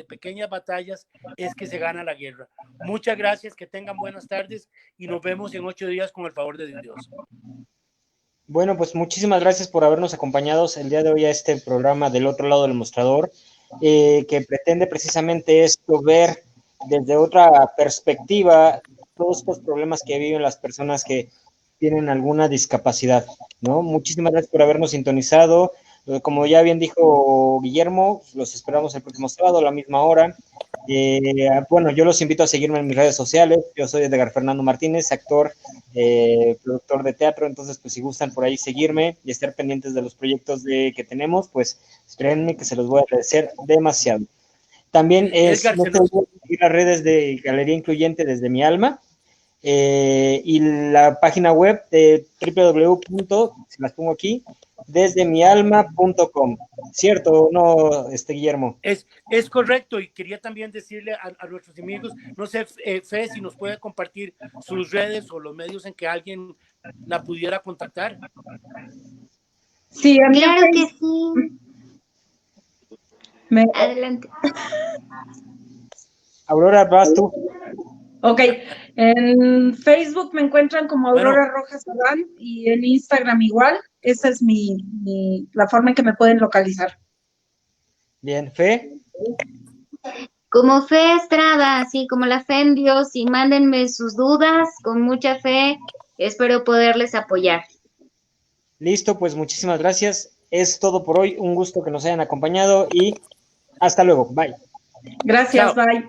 pequeñas batallas es que se gana la guerra. Muchas gracias, que tengan buenas tardes y nos vemos en 8 días con el favor de Dios.
Bueno, pues muchísimas gracias por habernos acompañado el día de hoy a este programa del otro lado del mostrador, que pretende precisamente esto, ver desde otra perspectiva todos estos problemas que viven las personas que tienen alguna discapacidad, ¿no? Muchísimas gracias por habernos sintonizado. Como ya bien dijo Guillermo, los esperamos el próximo sábado a la misma hora. Bueno, yo los invito a seguirme en mis redes sociales. Yo soy Edgar Fernando Martínez, actor, productor de teatro. Entonces, pues si gustan por ahí seguirme y estar pendientes de los proyectos que tenemos, pues créanme que se los voy a agradecer demasiado. También
Edgar,
no tengo que seguir las redes de Galería Incluyente desde mi alma, y la página web de www. Si las pongo aquí, desdemialma.com. ¿Cierto o no, Guillermo?
Es correcto, y quería también decirle a nuestros amigos, no sé, Fe, si nos puede compartir sus redes o los medios en que alguien la pudiera contactar.
Sí, a mí
claro que sí. Adelante.
Aurora, vas tú.
Ok, en Facebook me encuentran como Aurora Rojas Adán y en Instagram igual. Esa es la forma en que me pueden localizar.
Bien, Fe.
Como Fe Estrada, así como la fe en Dios, y mándenme sus dudas con mucha fe, espero poderles apoyar.
Listo, pues muchísimas gracias. Es todo por hoy, un gusto que nos hayan acompañado y hasta luego, bye.
Gracias,
Chao.
bye.